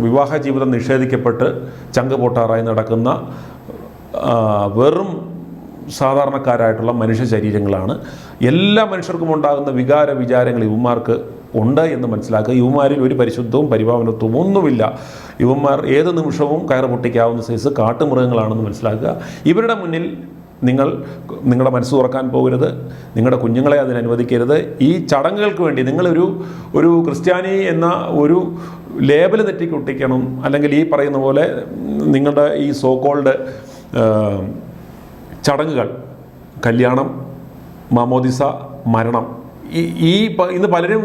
വിവാഹ ജീവിതം നിഷേധിക്കപ്പെട്ട് ചങ്ക് പൊട്ടാറായി നടക്കുന്ന വെറും സാധാരണക്കാരായിട്ടുള്ള മനുഷ്യ ശരീരങ്ങളാണ്. എല്ലാ മനുഷ്യർക്കും ഉണ്ടാകുന്ന വിചാരങ്ങൾ ഇവന്മാർക്ക് ഉണ്ട് എന്ന് മനസ്സിലാക്കുക. ഇവന്മാരിൽ ഒരു പരിശുദ്ധവും പരിപാവനത്വവും ഒന്നുമില്ല. ഇവന്മാർ ഏത് നിമിഷവും കയറ് പൊട്ടിക്കാവുന്ന സൈസ് കാട്ടുമൃഗങ്ങളാണെന്ന് മനസ്സിലാക്കുക. ഇവരുടെ മുന്നിൽ നിങ്ങളുടെ മനസ്സ് തുറക്കാൻ പോകരുത്. നിങ്ങളുടെ കുഞ്ഞുങ്ങളെ അതിനനുവദിക്കരുത്. ഈ ചടങ്ങുകൾക്ക് വേണ്ടി ഒരു ക്രിസ്ത്യാനി എന്ന ഒരു ലേബൽ തെറ്റിക്കൊട്ടിക്കണം. അല്ലെങ്കിൽ ഈ പറയുന്ന പോലെ നിങ്ങളുടെ ഈ സോകോൾഡ് ചടങ്ങുകൾ, കല്യാണം, മാമോദിസ, മരണം, ഇന്ന് പലരും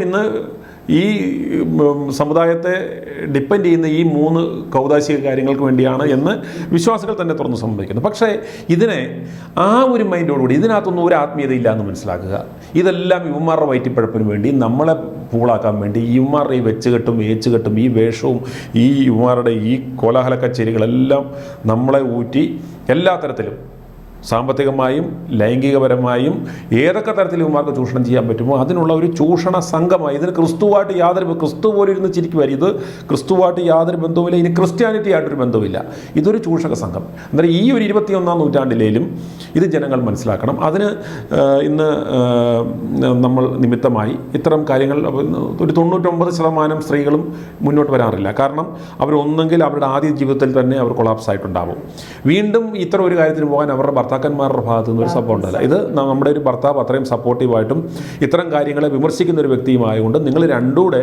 ഈ സമുദായത്തെ ഡിപ്പെൻഡ് ചെയ്യുന്ന ഈ 3 കൗദാശിക കാര്യങ്ങൾക്ക് വേണ്ടിയാണ് എന്ന് വിശ്വാസികൾ തന്നെ തുറന്ന് സമ്മതിക്കുന്നു. പക്ഷേ ഇതിനെ ആ ഒരു മൈൻഡോടുകൂടി ഇതിനകത്തൊന്നും ഒരു ആത്മീയതയില്ല എന്ന് മനസ്സിലാക്കുക. ഇതെല്ലാം ഇവന്മാരുടെ വയറ്റിപ്പഴപ്പിന് വേണ്ടി, നമ്മളെ പൂളാക്കാൻ വേണ്ടി, ഇവന്മാരുടെ ഈ വെച്ചുകെട്ടും ഏച്ചുകെട്ടും ഈ വേഷവും ഈ ഇവന്മാരുടെ ഈ കോലാഹല കച്ചേരികളെല്ലാം നമ്മളെ ഊറ്റി എല്ലാ തരത്തിലും സാമ്പത്തികമായും ലൈംഗികപരമായും ഏതൊക്കെ തരത്തിൽ ഇവന്മാർക്ക് ചൂഷണം ചെയ്യാൻ പറ്റുമോ അതിനുള്ള ഒരു ചൂഷണ സംഘമായി. ഇതിന് ക്രിസ്തു പോലും ഇരുന്ന് ചിരിക്കുമായിരുന്നു. ഇത് ക്രിസ്തുവായിട്ട് യാതൊരു ബന്ധവുമില്ല. ഇനി ക്രിസ്ത്യാനിറ്റി ആയിട്ടൊരു ബന്ധവുമില്ല. ഇതൊരു ചൂഷക സംഘം. അന്നേരം ഈ ഒരു 21ാം നൂറ്റാണ്ടിലേലും ഇത് ജനങ്ങൾ മനസ്സിലാക്കണം. അതിന് ഇന്ന് നമ്മൾ നിമിത്തമായി ഇത്തരം കാര്യങ്ങൾ ഒരു 99% സ്ത്രീകളും മുന്നോട്ട് വരാറില്ല. കാരണം അവരൊന്നെങ്കിൽ അവരുടെ ആദ്യ ജീവിതത്തിൽ തന്നെ അവർ കൊളാപ്സ് ആയിട്ടുണ്ടാവും. വീണ്ടും ഇത്തരം ഒരു കാര്യത്തിന് പോകാൻ അവരുടെ ഭർത്താക്കന്മാരുടെ ഭാഗത്തു നിന്നൊരു സപ്പോർട്ട് ഉണ്ടല്ല. ഇത് നമ്മുടെ ഒരു ഭർത്താവ് അത്രയും സപ്പോർട്ടീവായിട്ടും ഇത്തരം കാര്യങ്ങളെ വിമർശിക്കുന്ന ഒരു വ്യക്തിയുമായതുകൊണ്ട് നിങ്ങൾ രണ്ടുകൂടെ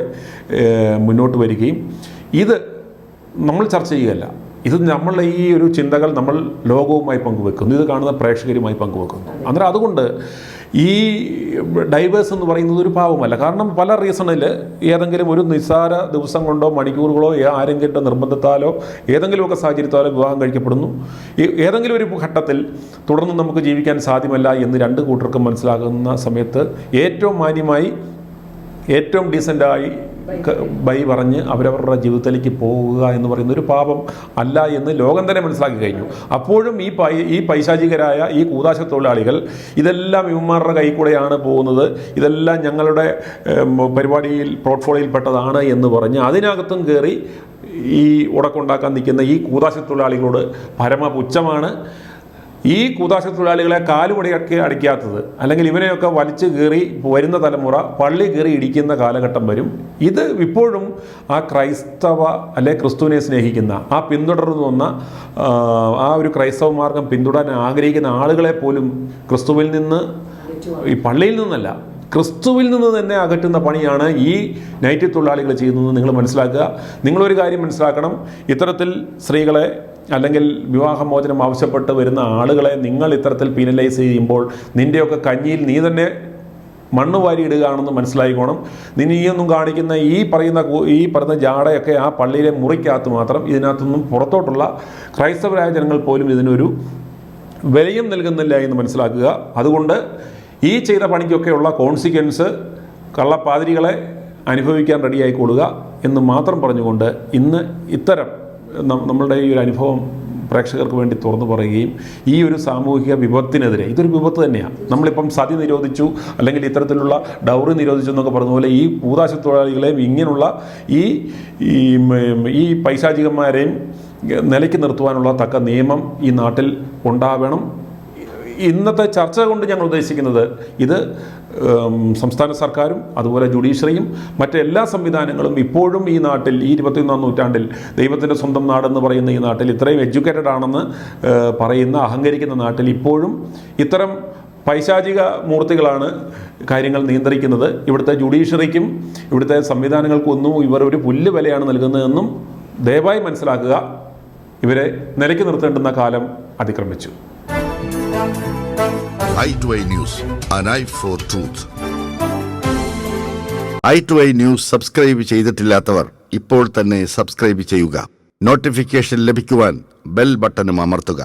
മുന്നോട്ട് വരികയും ഇത് നമ്മൾ ചർച്ച ചെയ്യുകയല്ല. ഇത് നമ്മളുടെ ഈ ഒരു ചിന്തകൾ നമ്മൾ ലോകവുമായി പങ്കുവെക്കുന്നു. ഇത് കാണുന്ന പ്രേക്ഷകരുമായി പങ്കുവെക്കുന്നു. അന്നേരം അതുകൊണ്ട് ഈ ഡൈവേഴ്സ് എന്ന് പറയുന്നത് ഒരു പാവമല്ല. കാരണം പല റീസണിൽ ഏതെങ്കിലും ഒരു നിസ്സാര ദിവസം കൊണ്ടോ മണിക്കൂറുകളോ ആരെങ്കിലും നിർബന്ധത്താലോ ഏതെങ്കിലുമൊക്കെ സാഹചര്യത്താലോ വിവാഹം കഴിക്കപ്പെടുന്നു. ഏതെങ്കിലും ഒരു ഘട്ടത്തിൽ തുടർന്ന് നമുക്ക് ജീവിക്കാൻ സാധ്യമല്ല എന്ന് 2 കൂട്ടർക്കും മനസ്സിലാകുന്ന സമയത്ത് ഏറ്റവും മാന്യമായി, ഏറ്റവും ഡീസൻ്റായി ബൈ പറഞ്ഞ് അവരവരുടെ ജീവിതത്തിലേക്ക് പോവുക എന്ന് പറയുന്ന ഒരു പാപം അല്ല എന്ന് ലോകം തന്നെ മനസ്സിലാക്കി കഴിഞ്ഞു. അപ്പോഴും ഈ പൈശാചികരായ ഈ കൂതാശ തൊഴിലാളികൾ ഇതെല്ലാം ഇവന്മാരുടെ കൈ കൂടെയാണ് പോകുന്നത്, ഇതെല്ലാം ഞങ്ങളുടെ പരിപാടിയിൽ പോർട്ട്ഫോളിയോയിൽപ്പെട്ടതാണ് എന്ന് പറഞ്ഞ് അതിനകത്തും കയറി ഈ ഉടക്കുണ്ടാക്കാൻ നിൽക്കുന്ന ഈ കൂതാശ തൊഴിലാളികളോട് പരമപുച്ഛമാണ്. ഈ കൂതാശ തൊഴിലാളികളെ കാലുമടിയൊക്കെ അടിക്കാത്തത്, അല്ലെങ്കിൽ ഇവനെയൊക്കെ വലിച്ചു കയറി വരുന്ന തലമുറ പള്ളി കയറി ഇടിക്കുന്ന കാലഘട്ടം വരും. ഇത് ഇപ്പോഴും ആ ക്രൈസ്തവ അല്ലെ ക്രിസ്തുവിനെ സ്നേഹിക്കുന്ന ആ പിന്തുടർന്നു വന്ന ആ ഒരു ക്രൈസ്തവ മാർഗം പിന്തുടരാൻ ആഗ്രഹിക്കുന്ന ആളുകളെ പോലും ക്രിസ്തുവിൽ നിന്ന്, ഈ പള്ളിയിൽ നിന്നല്ല, ക്രിസ്തുവിൽ നിന്ന് തന്നെ അകറ്റുന്ന പണിയാണ് ഈ നൈറ്റ് തൊഴിലാളികൾ ചെയ്യുന്നതെന്ന് നിങ്ങൾ മനസ്സിലാക്കുക. നിങ്ങളൊരു കാര്യം മനസ്സിലാക്കണം. ഇത്തരത്തിൽ സ്ത്രീകളെ അല്ലെങ്കിൽ വിവാഹമോചനം ആവശ്യപ്പെട്ട് വരുന്ന ആളുകളെ നിങ്ങൾ ഇത്തരത്തിൽ പീനലൈസ് ചെയ്യുമ്പോൾ നിൻ്റെയൊക്കെ കഞ്ഞിയിൽ നീ തന്നെ മണ്ണ് വാരിയിടുകയാണെന്ന് മനസ്സിലായിക്കോണം. നീയൊന്നും കാണിക്കുന്ന ഈ പറയുന്ന ജാടയൊക്കെ ആ പള്ളിയിലെ മുറിക്കകത്ത് മാത്രം. ഇതിനകത്തൊന്നും പുറത്തോട്ടുള്ള ക്രൈസ്തവരായ ജനങ്ങൾ പോലും ഇതിനൊരു വിലയും നൽകുന്നില്ല എന്ന് മനസ്സിലാക്കുക. അതുകൊണ്ട് ഈ ചെയ്ത പണിക്കൊക്കെയുള്ള കോൺസിക്വൻസ് കള്ളപ്പാതിരികളെ അനുഭവിക്കാൻ റെഡിയായിക്കൊള്ളുക എന്ന് മാത്രം പറഞ്ഞുകൊണ്ട് ഇന്ന് ഇത്തരം നമ്മളുടെ ഈ ഒരു അനുഭവം പ്രേക്ഷകർക്ക് വേണ്ടി തുറന്നു പറയുകയും ഈ ഒരു സാമൂഹിക വിപത്തിനെതിരെ, ഇതൊരു വിപത്ത് തന്നെയാണ്. നമ്മളിപ്പം സതി നിരോധിച്ചു അല്ലെങ്കിൽ ഇത്തരത്തിലുള്ള ഡൗറി നിരോധിച്ചു എന്നൊക്കെ പറഞ്ഞ പോലെ ഈ കൂതാശ തൊഴിലാളികളെയും ഇങ്ങനെയുള്ള ഈ പൈശാചികന്മാരെയും നിലയ്ക്ക് നിർത്തുവാനുള്ള തക്ക നിയമം ഈ നാട്ടിൽ ഉണ്ടാവണം. ഇന്നത്തെ ചർച്ച കൊണ്ട് ഞങ്ങൾ ഉദ്ദേശിക്കുന്നത് ഇത് സംസ്ഥാന സർക്കാരും അതുപോലെ ജുഡീഷ്യറിയും മറ്റെല്ലാ സംവിധാനങ്ങളും ഇപ്പോഴും ഈ നാട്ടിൽ ഈ 21ാം നൂറ്റാണ്ടിൽ ദൈവത്തിൻ്റെ സ്വന്തം നാടെന്ന് പറയുന്ന ഈ നാട്ടിൽ ഇത്രയും എഡ്യൂക്കേറ്റഡ് ആണെന്ന് പറയുന്ന അഹങ്കരിക്കുന്ന നാട്ടിൽ ഇപ്പോഴും ഇത്തരം പൈശാചിക മൂർത്തികളാണ് കാര്യങ്ങൾ നിയന്ത്രിക്കുന്നത്. ഇവിടുത്തെ ജുഡീഷ്യറിക്കും ഇവിടുത്തെ സംവിധാനങ്ങൾക്കൊന്നും ഇവർ ഒരു പുല്ല് വിലയാണ് നൽകുന്നതെന്നും ദയവായി മനസ്സിലാക്കുക. ഇവരെ നിലയ്ക്ക് നിർത്തേണ്ടുന്ന കാലം അതിക്രമിച്ചു. i2i News, an eye for truth. i2i News subscribe ചെയ്തിട്ടില്ലാത്തവർ ഇപ്പോൾ തന്നെ സബ്സ്ക്രൈബ് ചെയ്യുക. നോട്ടിഫിക്കേഷൻ ലഭിക്കുവാൻ ബെൽ ബട്ടണും അമർത്തുക.